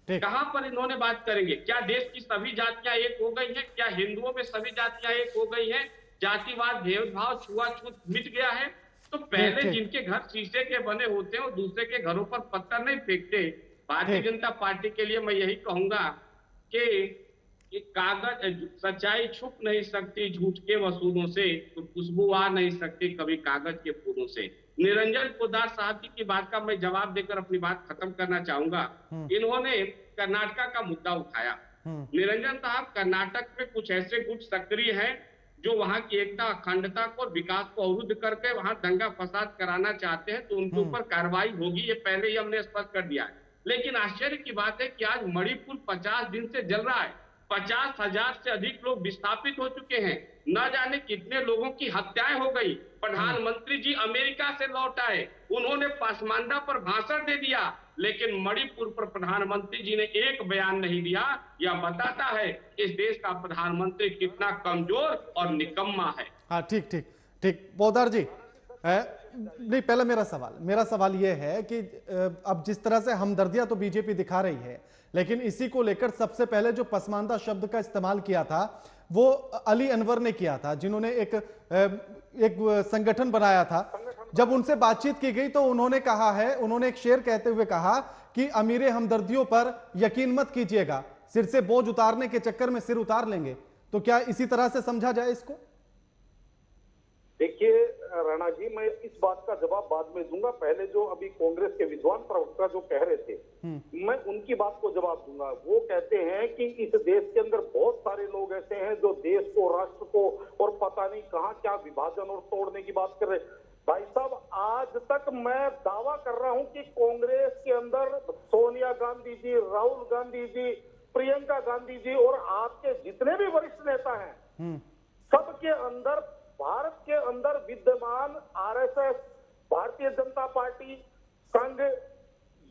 कहां पर इन्होंने बात करेंगे? क्या देश की सभी जातियां एक हो गई हैं? क्या हिंदुओं में सभी जातियां एक हो गई हैं? जातिवाद, भेदभाव, छुआछूत मिट गया है? तो पहले जिनके घर शीशे के बने होते हैं वो दूसरे के घरों पर पत्थर नहीं फेंकते। भारतीय जनता पार्टी के लिए मैं यही कहूंगा कि कागज, सच्चाई छुप नहीं सकती झूठ के वसूलों से, तो खुशबू आ नहीं सकती कभी कागज के फूलों से। निरंजन पोद्दार साहब जी की बात का मैं जवाब देकर अपनी बात खत्म करना चाहूंगा। इन्होंने कर्नाटका का मुद्दा उठाया। निरंजन साहब, कर्नाटक में कुछ ऐसे गुट सक्रिय हैं जो वहां की एकता, अखंडता को और विकास को अवरुद्ध करके वहां दंगा फसाद कराना चाहते हैं, तो उनके ऊपर कार्रवाई होगी, ये पहले ही हमने स्पष्ट कर दिया है। लेकिन आश्चर्य की बात है कि आज मणिपुर 50 दिन से जल रहा है, 50,000 से अधिक लोग विस्थापित हो चुके हैं, न जाने कितने लोगों की हत्याएं हो गई। प्रधानमंत्री जी अमेरिका से लौट आए, उन्होंने पासमांडा पर भाषण दे दिया, लेकिन मणिपुर पर प्रधानमंत्री जी ने एक बयान नहीं दिया। यह बताता है इस देश का प्रधानमंत्री कितना कमजोर और निकम्मा है। हाँ, ठीक ठीक ठीक। पोद्दार जी, नहीं, पहले मेरा सवाल यह है कि अब जिस तरह से हमदर्दियां तो बीजेपी दिखा रही है, लेकिन इसी को लेकर सबसे पहले जो पसमानदा शब्द का इस्तेमाल किया था वो अली अनवर ने किया था, जिन्होंने एक संगठन बनाया था। जब उनसे बातचीत की गई तो उन्होंने कहा है, उन्होंने एक शेर कहते हुए कहा कि अमीरे हमदर्दियों पर यकीन मत कीजिएगा, सिर से बोझ उतारने के चक्कर में सिर उतार लेंगे। तो क्या इसी तरह से समझा जाए इसको? देखिए राणा जी, मैं इस बात का जवाब बाद में दूंगा। पहले जो अभी कांग्रेस के विद्वान प्रवक्ता जो कह रहे थे, मैं उनकी बात को जवाब दूंगा। वो कहते हैं कि इस देश के अंदर बहुत सारे लोग ऐसे हैं जो देश को, राष्ट्र को और पता नहीं कहां क्या विभाजन और तोड़ने की बात कर रहे हैं। भाई साहब, आज तक मैं दावा कर रहा हूं कि कांग्रेस के अंदर सोनिया गांधी जी, राहुल गांधी जी, प्रियंका गांधी जी और आपके जितने भी वरिष्ठ नेता हैं, सबके अंदर, भारत के अंदर विद्यमान आरएसएस, भारतीय जनता पार्टी, संघ,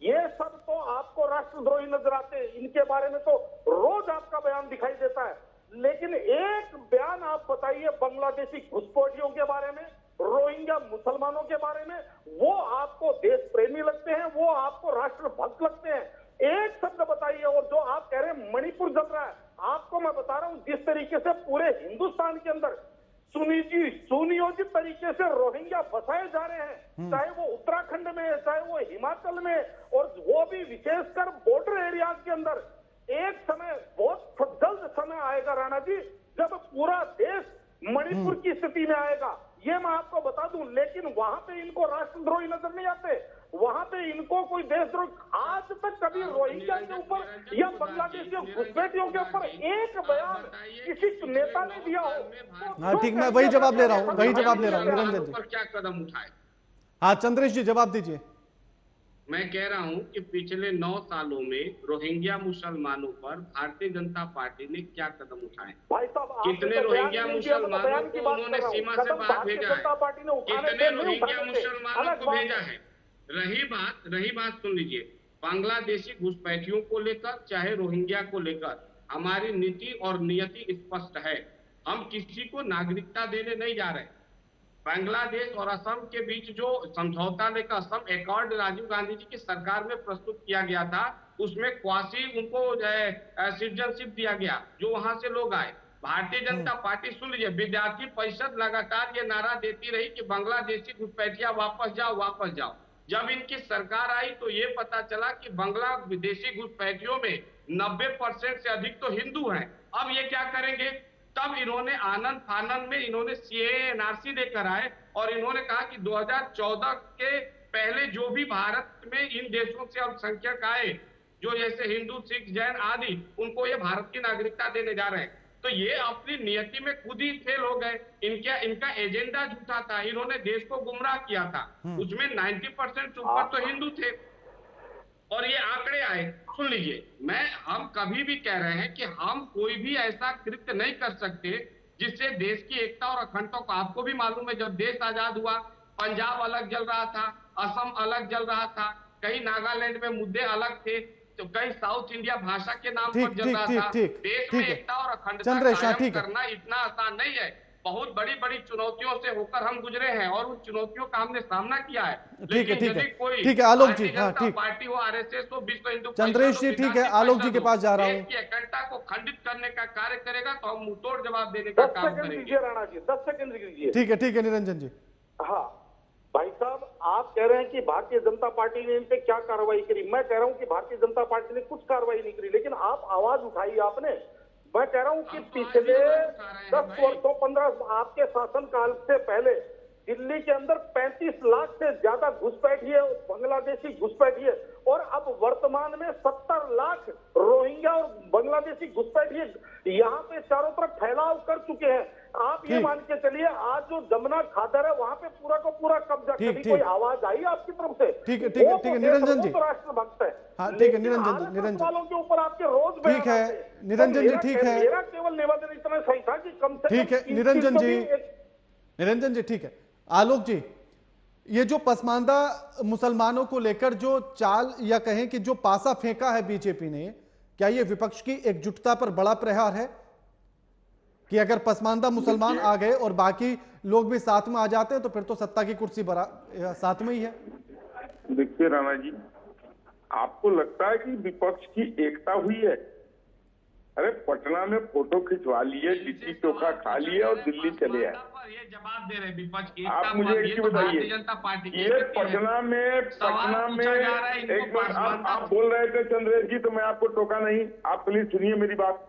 ये सब तो आपको राष्ट्रद्रोही नजर आते हैं। इनके बारे में तो रोज आपका बयान दिखाई देता है, लेकिन एक बयान आप बताइए बांग्लादेशी घुसपैठियों के बारे में, रोहिंग्या मुसलमानों के बारे में, वो आपको देश प्रेमी लगते हैं, वो आपको राष्ट्रभक्त लगते हैं। एक शब्द बताइए। और जो आप कह रहे हैं मणिपुर जल रहा है, आपको मैं बता रहा हूं जिस तरीके से पूरे हिंदुस्तान के अंदर सुनियोजित तरीके से रोहिंग्या बसाए जा रहे हैं, चाहे वो उत्तराखंड में, चाहे वो हिमाचल में, और वो भी विशेषकर बॉर्डर एरियाज के अंदर, एक समय बहुत जल्द समय आएगा राणा जी जब पूरा देश मणिपुर की स्थिति में आएगा, ये मैं आपको बता दूं। लेकिन वहां पे इनको राष्ट्रद्रोही नजर नहीं आते, वहां पे इनको कोई देशद्रोह आज तक कभी रोहिंग्या के ऊपर या बांग्लादेशियों घुसपैठियों के ऊपर एक बयान किसी नेता ने दिया हो। हाँ ठीक, मैं वही जवाब ले रहा हूँ निरंजन जी। क्या कदम उठाए? हाँ चंद्रेश जी जवाब दीजिए। मैं कह रहा हूं कि पिछले 9 सालों में रोहिंग्या मुसलमानों पर भारतीय जनता पार्टी ने क्या कदम उठाए? भाई साहब कितने रोहिंग्या मुसलमानों को उन्होंने सीमा से बाहर भेजा है? कितने रोहिंग्या मुसलमानों को भेजा है? रही बात सुन लीजिए, बांग्लादेशी घुसपैठियों को लेकर चाहे रोहिंग्या को लेकर हमारी नीति और नियति स्पष्ट है। हम किसी को नागरिकता देने नहीं जा रहे। बांग्लादेश और असम के बीच जो समझौता लेकर असम एकॉर्ड राजीव गांधी जी की सरकार में प्रस्तुत किया गया था, उसमें क्वासी उनको सिटीजनशिप दिया गया जो वहां से लोग आए। भारतीय जनता पार्टी, सुन लीजिए, विद्यार्थी परिषद लगातार ये नारा देती रही कि बांग्लादेशी घुसपैठिया वापस जाओ। जब इनकी सरकार आई तो ये पता चला कि बांग्लादेशी घुसपैठियों में 90% से अधिक तो हिंदू हैं। अब ये क्या करेंगे? तब इन्होंने आनंद फानंद में इन्होंने सीएए एनआरसी लेकर आए और इन्होंने कहा कि 2014 के पहले जो भी भारत में इन देशों से अल्पसंख्यक आए, जो जैसे हिंदू, सिख, जैन आदि, उनको ये भारत की नागरिकता देने जा रहे हैं। तो ये अपनी नियति में खुद ही फेल हो गए। इनका एजेंडा झूठा था, इन्होंने देश को गुमराह किया था। उसमें 90% ऊपर तो हिंदू थे और ये आंकड़े आए। सुन लीजिए, हम कभी भी कह रहे हैं कि हम कोई भी ऐसा कृत्य नहीं कर सकते जिससे देश की एकता और अखंडता को, आपको भी मालूम है जब देश आजाद हुआ पंजाब अलग जल रहा था, असम अलग जल रहा था, कहीं नागालैंड में मुद्दे अलग थे, तो कहीं साउथ इंडिया भाषा के नाम पर जल रहा था। देश में एकता और अखंडता कायम करना इतना आसान नहीं है। बहुत बड़ी बड़ी चुनौतियों से होकर हम गुजरे हैं और उन चुनौतियों का हमने सामना किया है। लेकिन यदि कोई आलोक जी, पार्टी हो, आरएसएस हो, विश्व हिंदू चंद्रेश जी, ठीक है, आलोक जी के पास जा रहा हूँ। देश की अखंडता को खंडित करने का कार्य करेगा तो हम मुंहतोड़ जवाब देने का काम करेंगे। राणा जी 10 सेकंड लीजिए। ठीक है निरंजन जी। हाँ भाई साहब, आप कह रहे हैं कि भारतीय जनता पार्टी ने इन पे क्या कार्रवाई करी। मैं कह रहा हूं कि भारतीय जनता पार्टी ने कुछ कार्रवाई नहीं करी, लेकिन आप आवाज उठाई आपने। मैं कह रहा हूं कि पिछले 10 वर्षों 15 आपके शासनकाल से पहले दिल्ली के अंदर 35 लाख से ज्यादा घुसपैठिए बांग्लादेशी घुसपैठिए और अब वर्तमान में 70 लाख रोहिंग्या और बांग्लादेशी घुसपैठिए यहाँ पे चारों तरफ फैलाव कर चुके हैं। आप ये मान के चलिए, आज जो जमुना खादर है वहां पे पूरा का पूरा कब्जा। कभी कोई आवाज आई आपकी तरफ से? ठीक है निरंजन जी। तो राष्ट्रभक्त है। हाँ ठीक है निरंजन वालों के ऊपर आपके रोज ठीक है निरंजन जी, ठीक है। मेरा केवल निवेदन इतना सही था कि कम से ठीक है निरंजन जी, ठीक है। आलोक जी, ये जो पसमानदा मुसलमानों को लेकर जो चाल या कहें कि जो पासा फेंका है बीजेपी ने, क्या ये विपक्ष की एकजुटता पर बड़ा प्रहार है कि अगर पसमानदा मुसलमान आ गए और बाकी लोग भी साथ में आ जाते हैं तो फिर तो सत्ता की कुर्सी साथ में ही है? देखिए राणा जी, आपको लगता है कि विपक्ष की एकता हुई है? अरे पटना में फोटो खिंचवा लिए, लिट्टी चोखा खा लिए और दिल्ली चले आए। ये जवाब दे रहे विपक्ष की। आप मुझे एक चीज बताइए, ये पटना में एक बार आप बोल रहे थे चंद्रेश जी, तो मैं आपको टोका नहीं, आप प्लीज सुनिए मेरी बात।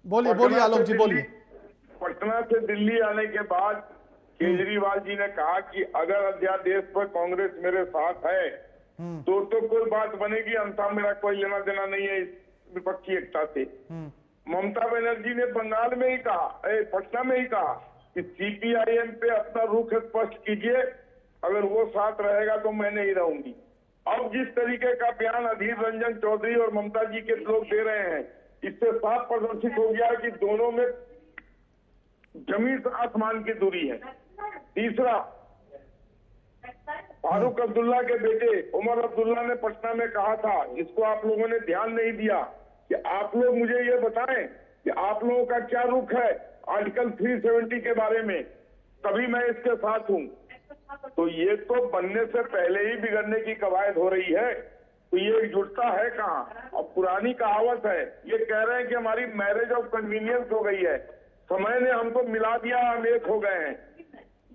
बोलिए आलोक जी, बोलिए। पटना से दिल्ली आने के बाद केजरीवाल जी ने कहा कि अगर अध्यादेश पर कांग्रेस मेरे साथ है तो कोई बात बनेगी, अन्यथा मेरा कोई लेना देना नहीं है इस विपक्षी एकता से। ममता बनर्जी ने बंगाल में ही कहा, पटना में ही कहा कि सीपीआईएम पे अपना रुख स्पष्ट कीजिए, अगर वो साथ रहेगा तो मैं नहीं रहूंगी। अब जिस तरीके का बयान अधीर रंजन चौधरी और ममता जी के लोग दे रहे हैं, इससे साफ प्रदर्शित हो गया कि दोनों में जमीन से आसमान की दूरी है। तीसरा, फारूक अब्दुल्ला के बेटे उमर अब्दुल्ला ने पटना में कहा था, जिसको आप लोगों ने ध्यान नहीं दिया, कि आप लोग मुझे ये बताएं कि आप लोगों का क्या रुख है आर्टिकल 370 के बारे में, तभी मैं इसके साथ हूं। तो ये तो बनने से पहले ही बिगड़ने की कवायद हो रही है, तो ये एकजुटता है कहाँ? अब पुरानी कहावत है, ये कह रहे हैं कि हमारी मैरिज ऑफ कन्वीनियंस हो गई है, समय ने हमको मिला दिया, हम एक हो गए हैं।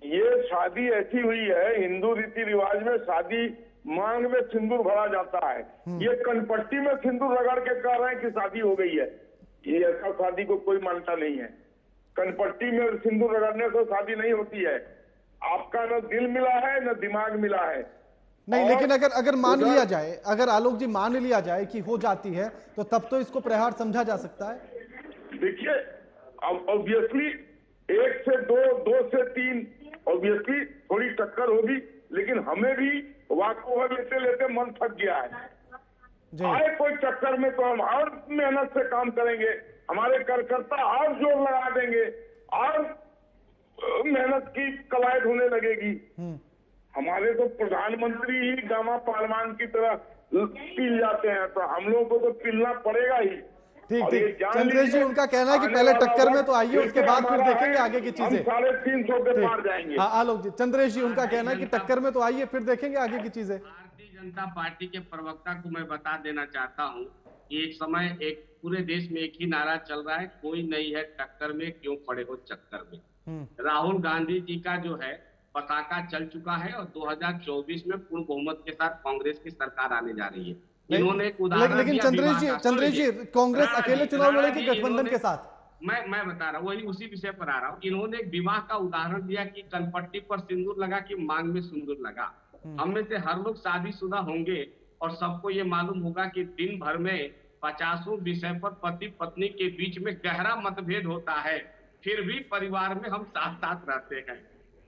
ये शादी ऐसी हुई है, हिंदू रीति रिवाज में शादी मांग में सिंदूर भरा जाता है। ये कनपट्टी में सिंदूर रगड़ के कह रहे हैं कि शादी हो गई है। ये ऐसा शादी को कोई मानता नहीं है। कनपट्टी में सिंदूर रगड़ने से शादी नहीं होती है। आपका न दिल मिला है न दिमाग मिला है। नहीं, लेकिन अगर मान लिया जाए, अगर आलोक जी मान लिया जाए कि हो जाती है, तो तब तो इसको प्रहार समझा जा सकता है। देखिए, अब ऑब्वियसली 1 से 2, 2 से 3 ऑब्वियसली थोड़ी टक्कर होगी, लेकिन हमें भी वाकवा लेते लेते मन थक गया है। आए कोई चक्कर में तो हम और मेहनत से काम करेंगे, हमारे कार्यकर्ता और जोर लगा देंगे और मेहनत की कवायद होने लगेगी। हमारे तो प्रधानमंत्री ही गामा पहलवान की तरह पिल जाते हैं, तो हम लोगों को तो पिलना पड़ेगा ही। ठीक ठीक, चंद्रेश जी उनका कहना है कि पहले टक्कर में तो आइए, उसके बाद फिर देखेंगे आगे की चीजें। 350 पे पार जाएंगे। हाँ आलोक जी, चंद्रेश जी उनका कहना है कि टक्कर में तो आइए, फिर देखेंगे आगे की चीजें। भारतीय जनता पार्टी के प्रवक्ता को मैं बता देना चाहता हूँ कि एक समय एक पूरे देश में एक ही नारा चल रहा है, कोई नहीं है टक्कर में, क्यों पड़े हो चक्कर में। राहुल गांधी जी का जो है पताका चल चुका है और 2024 में पूर्ण बहुमत के साथ कांग्रेस की सरकार आने जा रही है। इन्होंने एक उदाहरण लेकिन चंद्रेश जी कांग्रेस अकेले चुनाव लड़ेगी गठबंधन के साथ। मैं बता रहा हूँ, वही उसी विषय पर आ रहा हूँ। इन्होंने एक विवाह का उदाहरण दिया कि कनपट्टी पर सिंदूर लगा कि मांग में सिंदूर लगा। हम में से हर लोग शादीशुदा होंगे और सबको ये मालूम होगा कि दिन भर में 50 विषय पर पति पत्नी के बीच में गहरा मतभेद होता है, फिर भी परिवार में हम साथ साथ रहते हैं।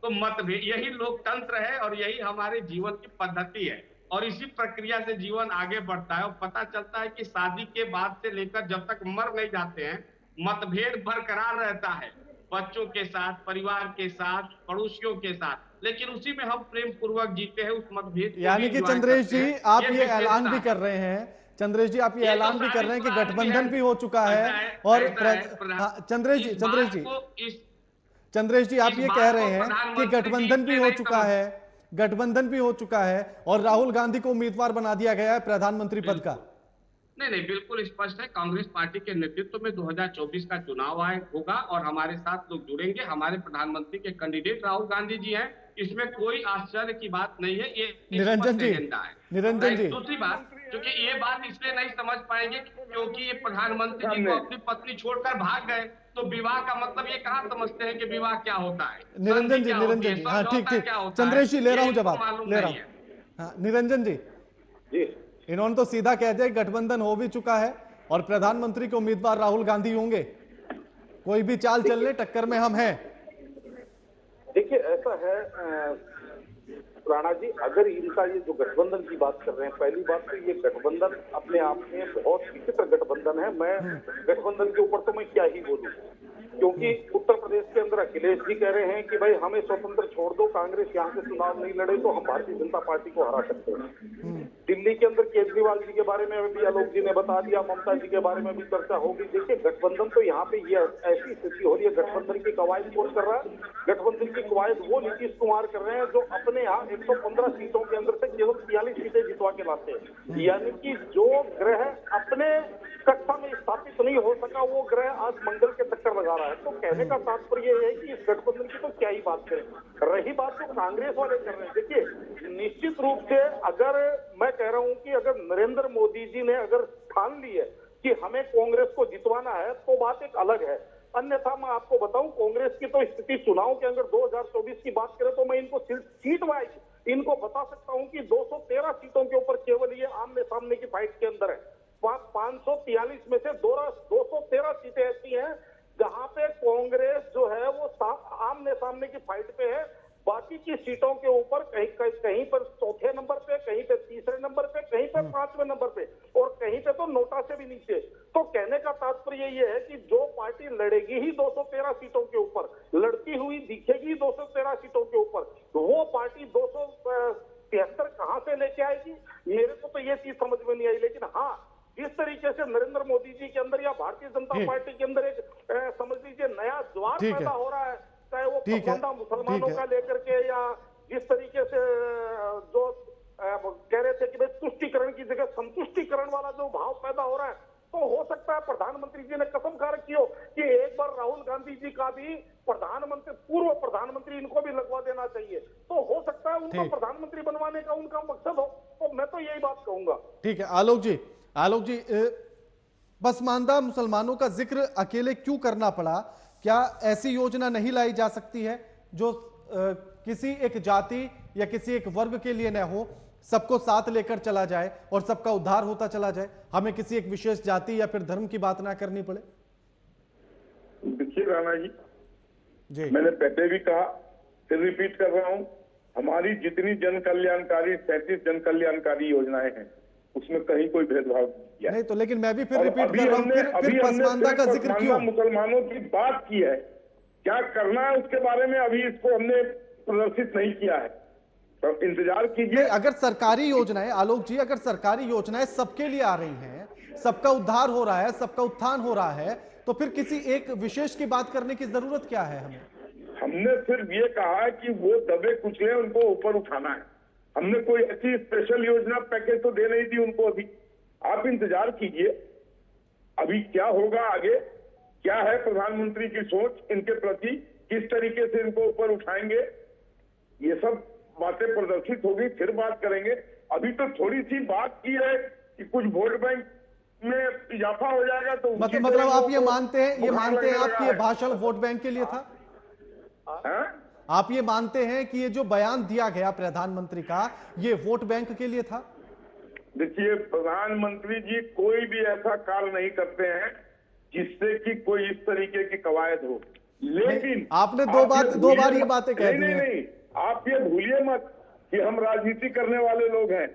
तो मतभेद, यही लोकतंत्र है और यही हमारे जीवन की पद्धति है और इसी प्रक्रिया से जीवन आगे बढ़ता है। और पता चलता है कि शादी के बाद से लेकर जब तक मर नहीं जाते हैं, मतभेद बरकरार रहता है, बच्चों के साथ, परिवार के साथ, पड़ोसियों के साथ, लेकिन उसी में हम प्रेम पूर्वक जीते हैं। उस मतभेद यानी कि चंद्रेश जी आप ये ऐलान भी कर रहे हैं, चंद्रेश जी आप ये ऐलान भी कर रहे हैं कि गठबंधन भी हो चुका है और चंद्रेश जी आप ये कह रहे हैं कि गठबंधन भी हो चुका है, गठबंधन भी हो चुका है और राहुल गांधी को उम्मीदवार बना दिया गया है प्रधानमंत्री पद का। नहीं, बिल्कुल स्पष्ट है। कांग्रेस पार्टी के नेतृत्व में 2024 का चुनाव होगा और हमारे साथ लोग जुड़ेंगे। हमारे प्रधानमंत्री के कैंडिडेट राहुल गांधी जी हैं, इसमें कोई आश्चर्य की बात नहीं है। ये निरंजन जी, दूसरी बात, क्योंकि ये बात इसलिए नहीं समझ पाएंगे क्योंकि ये प्रधानमंत्री जी को अपनी पत्नी छोड़कर भाग गए, तो विवाह का मतलब ये कहाँ समझते हैं कि विवाह क्या होता है। निरंजन जी, हाँ ठीक ठीक, चंद्रेश जी ले रहा हूँ जवाब, ले रहा हूँ। हाँ निरंजन जी, इन्होंने तो सीधा कह दिया गठबंधन हो भी चुका है और प्रधानमंत्री के उम्मीदवार राहुल गांधी होंगे, कोई भी चाल चलने टक्कर में हम हैं। देखिए ऐसा है राणा जी, अगर इनका ये जो गठबंधन की बात कर रहे हैं, पहली बात तो ये गठबंधन अपने आप में बहुत विचित्र गठबंधन है। मैं गठबंधन के ऊपर तो मैं क्या ही बोलूं, क्योंकि उत्तर प्रदेश के अंदर अखिलेश जी कह रहे हैं कि भाई हमें स्वतंत्र छोड़ दो, कांग्रेस यहाँ से चुनाव नहीं लड़े तो हम भारतीय जनता पार्टी को हरा सकते हैं। दिल्ली के अंदर केजरीवाल जी के बारे में भी आलोक जी ने बता दिया, ममता जी के बारे में भी चर्चा होगी। देखिए गठबंधन तो यहाँ पे ये ऐसी स्थिति हो रही है, गठबंधन की कवायद कौन कर रहा है? गठबंधन की कवायद वो नीतीश कुमार कर रहे हैं जो अपने यहाँ 115 सीटों के अंदर से केवल 43 सीटें जितवा के लाते हैं। यानी कि जो ग्रह अपने कक्षा में स्थापित नहीं हो सका वो ग्रह आज मंगल के चक्कर लगा रहा है। तो कहने का तात्पर्य है कि इस गठबंधन की तो क्या ही बात करें। रही बात जो कांग्रेस वाले कर रहे हैं, देखिए निश्चित रूप से अगर मैं कह रहा हूं कि अगर नरेंद्र मोदी जी ने अगर ठान ली है कि हमें कांग्रेस को जितवाना है तो बात एक अलग है। अन्यथा मैं आपको बताऊं कांग्रेस की तो स्थिति चुनाव के अंदर 2024 की बात करें तो मैं इनको सीट वाइज इनको बता सकता हूं कि 213 सीटों के ऊपर केवल ये आमने सामने की फाइट के अंदर है। 543 में से 213 सीटें ऐसी हैं जहां पे कांग्रेस जो है वो आमने सामने की फाइट पे है। बाकी की सीटों के ऊपर कहीं पर चौथे नंबर पे, कहीं पे तीसरे नंबर पे, कहीं पे 5वें नंबर पे और कहीं पे तो नोटा से भी नीचे। तो कहने का तात्पर्य ये है कि जो पार्टी लड़ेगी ही 213 सीटों के ऊपर, लड़ती हुई दिखेगी 213 सीटों के ऊपर, तो वो पार्टी 273 कहां से लेके आएगी, मेरे को तो ये चीज समझ में नहीं आई। लेकिन हाँ, जिस तरीके से नरेंद्र मोदी जी के अंदर या भारतीय जनता पार्टी के अंदर एक समझ लीजिए नया ज्वार पैदा हो रहा है, चाहे वो पसंदा मुसलमानों का लेकर के या जिस तरीके से जो कह रहे थे कि भाई तुष्टिकरण की जगह संतुष्टिकरण वाला जो भाव पैदा हो रहा है, तो हो सकता है प्रधानमंत्री जी ने कसम खा रखी हो कि एक बार राहुल गांधी जी का भी प्रधानमंत्री, पूर्व प्रधानमंत्री, इनको भी लगवा देना चाहिए। तो हो सकता है उनको प्रधानमंत्री बनवाने का उनका मकसद हो। तो मैं तो यही बात कहूंगा। ठीक है आलोक जी, पसमानदा मुसलमानों का जिक्र अकेले क्यों करना पड़ा? क्या ऐसी योजना नहीं लाई जा सकती है जो किसी एक जाति या किसी एक वर्ग के लिए न हो, सबको साथ लेकर चला जाए और सबका उद्धार होता चला जाए, हमें किसी एक विशेष जाति या फिर धर्म की बात ना करनी पड़े? देखिए राणा जी, मैंने पहले भी कहा, फिर रिपीट कर रहा हूं, हमारी जितनी जन कल्याणकारी 37 जन कल्याणकारी योजनाएं हैं उसमें कहीं कोई भेदभाव नहीं किया। नहीं तो लेकिन मैं भी फिर रिपीट कर रहा हूं, फिर पसमानदा का जिक्र क्यों? मुसलमानों की बात की है, क्या करना है उसके बारे में अभी इसको हमने प्रदर्शित नहीं किया है, तो इंतजार कीजिए। अगर सरकारी योजनाएं, आलोक जी, अगर सरकारी योजनाएं सबके लिए आ रही हैं, सबका उद्धार हो रहा है, सबका उत्थान हो रहा है, तो फिर किसी एक विशेष की बात करने की जरूरत क्या है? हमने सिर्फ ये कहा है कि वो दबे कुचले उनको ऊपर उठाना है। हमने कोई ऐसी स्पेशल योजना पैकेज तो दे नहीं दी उनको। अभी आप इंतजार कीजिए, अभी क्या होगा आगे, क्या है प्रधानमंत्री की सोच इनके प्रति, किस तरीके से इनको ऊपर उठाएंगे, ये सब बातें प्रदर्शित होगी, फिर बात करेंगे। अभी तो थोड़ी सी बात की है कि कुछ वोट बैंक में इजाफा हो जाएगा, तो मतलब आप ये मानते हैं आप कि ये भाषण वोट बैंक के लिए था? आप ये मानते हैं कि ये जो बयान दिया गया प्रधानमंत्री का, ये वोट बैंक के लिए था? देखिए, प्रधानमंत्री जी कोई भी ऐसा कार्य नहीं करते हैं जिससे कि कोई इस तरीके की कवायद हो, लेकिन आपने दो बार ये बातें कह दी हैं। नहीं, आप ये भूलिए मत कि हम राजनीति करने वाले लोग हैं।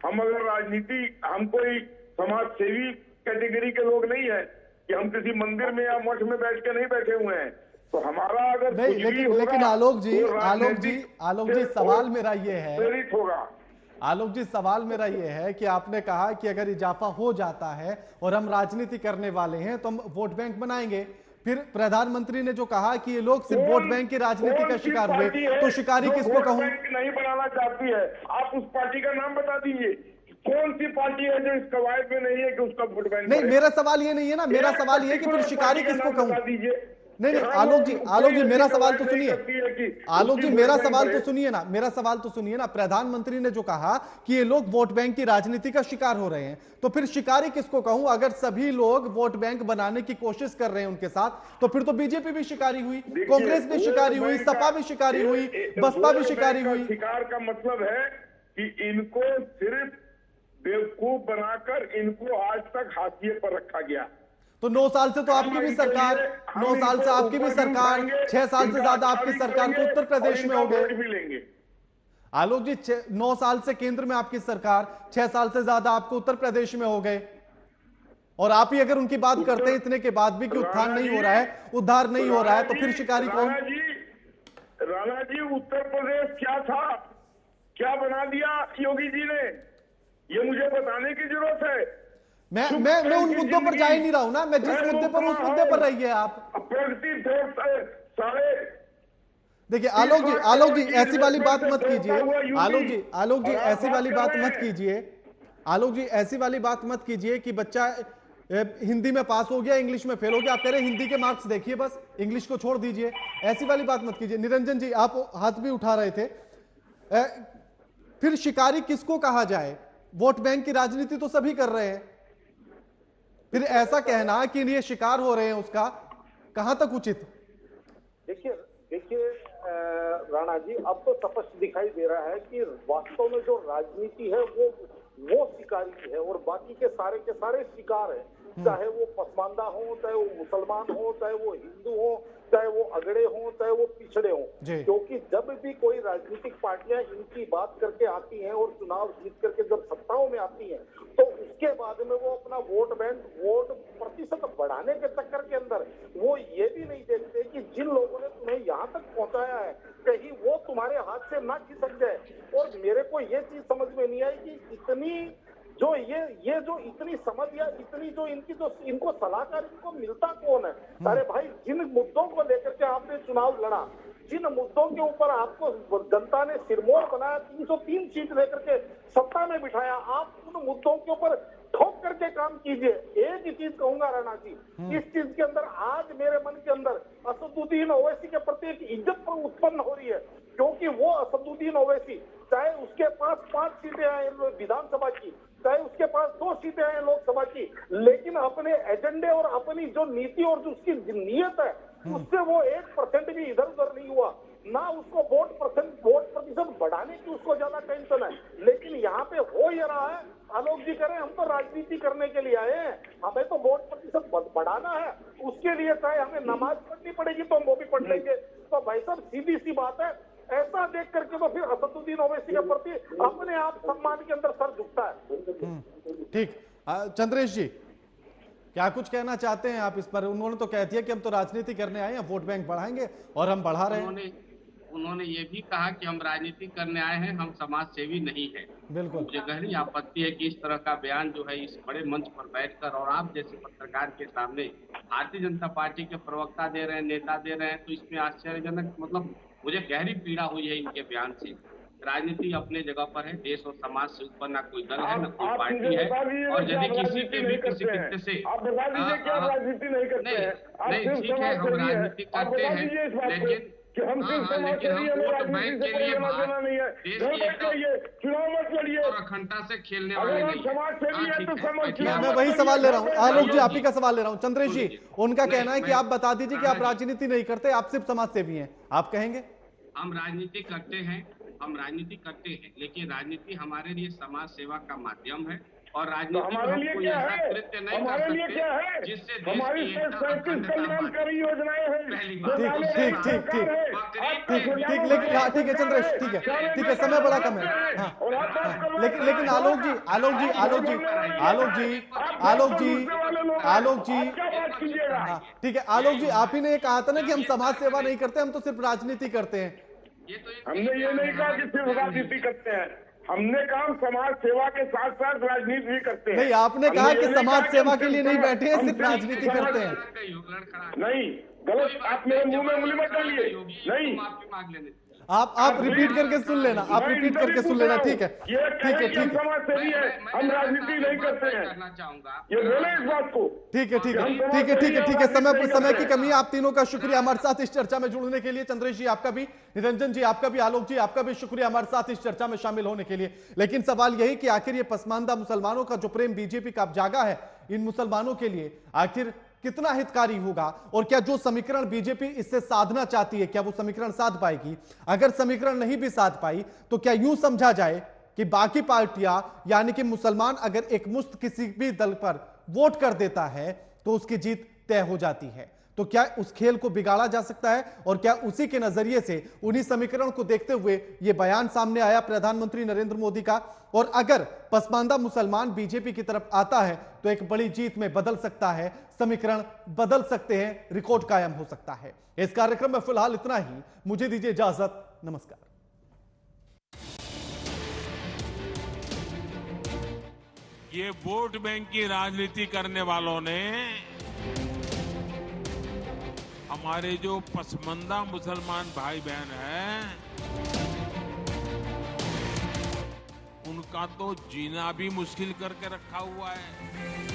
हम अगर राजनीति, हम कोई समाज सेवी कैटेगरी के लोग नहीं है कि हम किसी मंदिर में या मठ में बैठ के नहीं बैठे हुए हैं। तो हमारा अगर नहीं, लेकिन आलोक जी सवाल मेरा ये है, प्रेरित होगा। आलोक जी सवाल मेरा ये है कि आपने कहा कि अगर इजाफा हो जाता है और हम राजनीति करने वाले हैं तो हम वोट बैंक बनाएंगे। फिर प्रधानमंत्री ने जो कहा कि ये लोग सिर्फ वोट बैंक की राजनीति का शिकार हुए, तो शिकारी किसको कहूं? नहीं बनाना चाहती है, आप उस पार्टी का नाम बता दीजिए। कौन सी पार्टी है जो इस कवायद में नहीं है कि उसका वोट बैंक? नहीं, मेरा सवाल ये नहीं है ना, मेरा सवाल ये है कि फिर शिकारी किसको कहूं? नहीं, आलोक जी मेरा सवाल तो सुनिए। आलोक जी मेरा सवाल तो सुनिए ना। प्रधानमंत्री ने जो कहा कि ये लोग वोट बैंक की राजनीति का शिकार हो रहे हैं, तो फिर शिकारी किसको कहूं? अगर सभी लोग वोट बैंक बनाने की कोशिश कर रहे हैं उनके साथ, तो फिर तो बीजेपी भी शिकारी हुई, कांग्रेस भी शिकारी हुई, सपा भी शिकारी हुई, बसपा भी शिकारी हुई। शिकार का मतलब है कि इनको सिर्फ बेवकूफ बनाकर इनको आज तक हाशिए पर रखा गया। तो 9 साल से तो आपकी भी सरकार, 9 साल से आपकी भी सरकार, 6 साल से ज्यादा आपकी सरकार तो उत्तर प्रदेश में हो गए। आलोक जी 9 साल से केंद्र में आपकी सरकार, 6 साल से ज्यादा आपको उत्तर प्रदेश में हो गए, और आप ही अगर उनकी बात करते हैं इतने के बाद भी कि उत्थान नहीं हो रहा है, उद्धार नहीं हो रहा है, तो फिर शिकारी कौन? राणा जी उत्तर प्रदेश क्या था, क्या बना दिया योगी जी ने, ये मुझे बताने की जरूरत है। मैं उन मुद्दों पर जा ही नहीं रहा हूं ना, मैं जिस मुद्दे पर, उस मुद्दे पर रहिए आप। देखिए आलोक जी ऐसी वाली बात मत कीजिए। आलोक जी ऐसी वाली बात मत कीजिए। आलोक जी ऐसी वाली बात मत कीजिए कि बच्चा हिंदी में पास हो गया, इंग्लिश में फेल हो गया, आप कह रहे हैं हिंदी के मार्क्स देखिए बस, इंग्लिश को छोड़ दीजिए। ऐसी वाली बात मत कीजिए। निरंजन जी आप हाथ भी उठा रहे थे। फिर शिकारी किसको कहा जाए? वोट बैंक की राजनीति तो सभी कर रहे हैं, फिर ऐसा कहना कि ये शिकार हो रहे हैं उसका कहां तक उचित? देखिए राणा जी, अब तो स्पष्ट दिखाई दे रहा है कि वास्तव में जो राजनीति है वो शिकारी है और बाकी के सारे शिकार है। चाहे वो पसमानदा हो, चाहे वो मुसलमान हो, चाहे वो हिंदू हो, चाहे वो अगड़े हो, चाहे वो पिछड़े हो, क्योंकि जब भी कोई राजनीतिक पार्टियां इनकी बात करके आती हैं और चुनाव जीत करके जब सत्ताओं में आती हैं, तो उसके बाद में वो अपना वोट बैंक, वोट प्रतिशत बढ़ाने के चक्कर के अंदर वो ये भी नहीं देखते कि जिन लोगों ने तुम्हें यहाँ तक पहुंचाया है कहीं वो तुम्हारे हाथ से ना खिसक जाए। और मेरे को ये चीज समझ में नहीं आई कि इतनी जो ये जो इतनी समझ या इतनी जो इनको सलाहकार इनको मिलता कौन है? अरे भाई, जिन मुद्दों को लेकर के आपने चुनाव लड़ा, जिन मुद्दों के ऊपर आपको जनता ने सिरमौर बनाया, 303 सीट लेकर के सत्ता में बिठाया, आप उन मुद्दों के ऊपर ठोक करके काम कीजिए। एक ही चीज कहूंगा राणा जी, इस चीज के अंदर आज मेरे मन के अंदर असदुद्दीन ओवैसी के प्रति एक इज्जत पर उत्पन्न हो रही है, क्योंकि वो असदुद्दीन ओवैसी, चाहे उसके पास 5 सीटें आए विधानसभा की, चाहे उसके पास 2 सीटें आए लोकसभा की, लेकिन अपने एजेंडे और अपनी जो नीति और जो उसकी नीयत है, उससे वो 1% भी इधर उधर नहीं हुआ। ना उसको वोट प्रतिशत बढ़ाने की उसको ज्यादा टेंशन है, लेकिन यहाँ पे हो ये रहा है, आलोक जी करें, हम तो राजनीति करने के लिए आए हैं, हमें तो वोट प्रतिशत बढ़ाना है, उसके लिए चाहे हमें नमाज पढ़नी पड़ेगी तो हम वो भी पढ़ लेंगे। तो भाई साहब, सीधी सी बात है, ऐसा देख करके तो फिर असदुद्दीन ओवैसी के प्रति अपने आप सम्मान के अंदर सर झुकता है। ठीक, चंद्रेश जी क्या कुछ कहना चाहते हैं आप इस पर? उन्होंने तो कह दिया कि हम तो राजनीति करने आए हैं, वोट बैंक बढ़ाएंगे और हम बढ़ा रहे हैं। उन्होंने ये भी कहा कि हम राजनीति करने आए हैं, हम समाज सेवी नहीं है। बिल्कुल, मुझे गहरी आपत्ति है कि इस तरह का बयान जो है इस बड़े मंच पर बैठकर और आप जैसे पत्रकार के सामने भारतीय जनता पार्टी के प्रवक्ता दे रहे हैं, नेता दे रहे हैं, तो इसमें आश्चर्यजनक, मतलब मुझे गहरी पीड़ा हुई है इनके बयान से। राजनीति अपने जगह पर है, देश और समाज से ऊपर ना कोई दल है, ना कोई पार्टी है, और यदि किसी के भी किसी किस्म से नहीं, ठीक है, हम राजनीति करते हैं, लेकिन हम वोट बैंक के लिए देश की चुनाव मत लड़िए और अखंडता से खेलने वाले नहीं। मैं वही सवाल ले रहा हूँ, आलोक जी आप ही का सवाल ले रहा हूँ। चंद्रेश जी, उनका कहना है कि आप बता दीजिए कि आप राजनीति नहीं करते, आप सिर्फ समाज सेवी हैं, आप कहेंगे? हम राजनीति करते हैं, लेकिन राजनीति हमारे लिए समाज सेवा का माध्यम है, और राजनीति में हम कोई ऐसा कृत्य नहीं कर सकते जिससे हमारी कल्याणकारी योजनाएं हैं। ठीक, लेकिन हाँ ठीक है चंद्रेश, ठीक है, समय बड़ा कम है। लेकिन आलोक जी, ठीक है, आलोक जी आप ही ने कहा था ना कि हम समाज सेवा नहीं करते, हम तो सिर्फ राजनीति करते हैं। हमने ये नहीं कहा कि सिर्फ राजनीति करते हैं, हमने कहा समाज सेवा के साथ साथ राजनीति भी करते हैं। नहीं, आपने कहा कि समाज सेवा के लिए नहीं बैठे हैं, सिर्फ राजनीति करते हैं। नहीं, गलत, आप मेरे मुंह में उंगली मत डालिए। नहीं, आप रिपीट करके सुन लेना, आप रिपीट करके सुन लेना। ठीक है, हम समाज सेवी है, हम राजनीति नहीं करते हैं, ये बोले इस बात को। ठीक है, समय की कमी है। आप तीनों का शुक्रिया हमारे साथ इस चर्चा में जुड़ने के लिए। चंद्रेश जी आपका भी, निरंजन जी आपका भी, आलोक जी आपका भी शुक्रिया हमारे साथ इस चर्चा में शामिल होने के लिए। लेकिन सवाल यही कि आखिर ये पसमानदा मुसलमानों का जो प्रेम बीजेपी का जागा है, इन मुसलमानों के लिए आखिर कितना हितकारी होगा, और क्या जो समीकरण बीजेपी इससे साधना चाहती है, क्या वो समीकरण साध पाएगी? अगर समीकरण नहीं भी साध पाई तो क्या यूं समझा जाए कि बाकी पार्टियां, यानी कि मुसलमान अगर एकमुश्त किसी भी दल पर वोट कर देता है तो उसकी जीत तय हो जाती है? तो क्या उस खेल को बिगाड़ा जा सकता है? और क्या उसी के नजरिए से, उन्हीं समीकरण को देखते हुए यह बयान सामने आया प्रधानमंत्री नरेंद्र मोदी का? और अगर पसमानदा मुसलमान बीजेपी की तरफ आता है तो एक बड़ी जीत में बदल सकता है, समीकरण बदल सकते हैं, रिकॉर्ड कायम हो सकता है। इस कार्यक्रम में फिलहाल इतना ही, मुझे दीजिए इजाजत, नमस्कार। ये वोट बैंक की राजनीति करने वालों ने हमारे जो पसमानदा मुसलमान भाई बहन हैं, उनका तो जीना भी मुश्किल करके रखा हुआ है।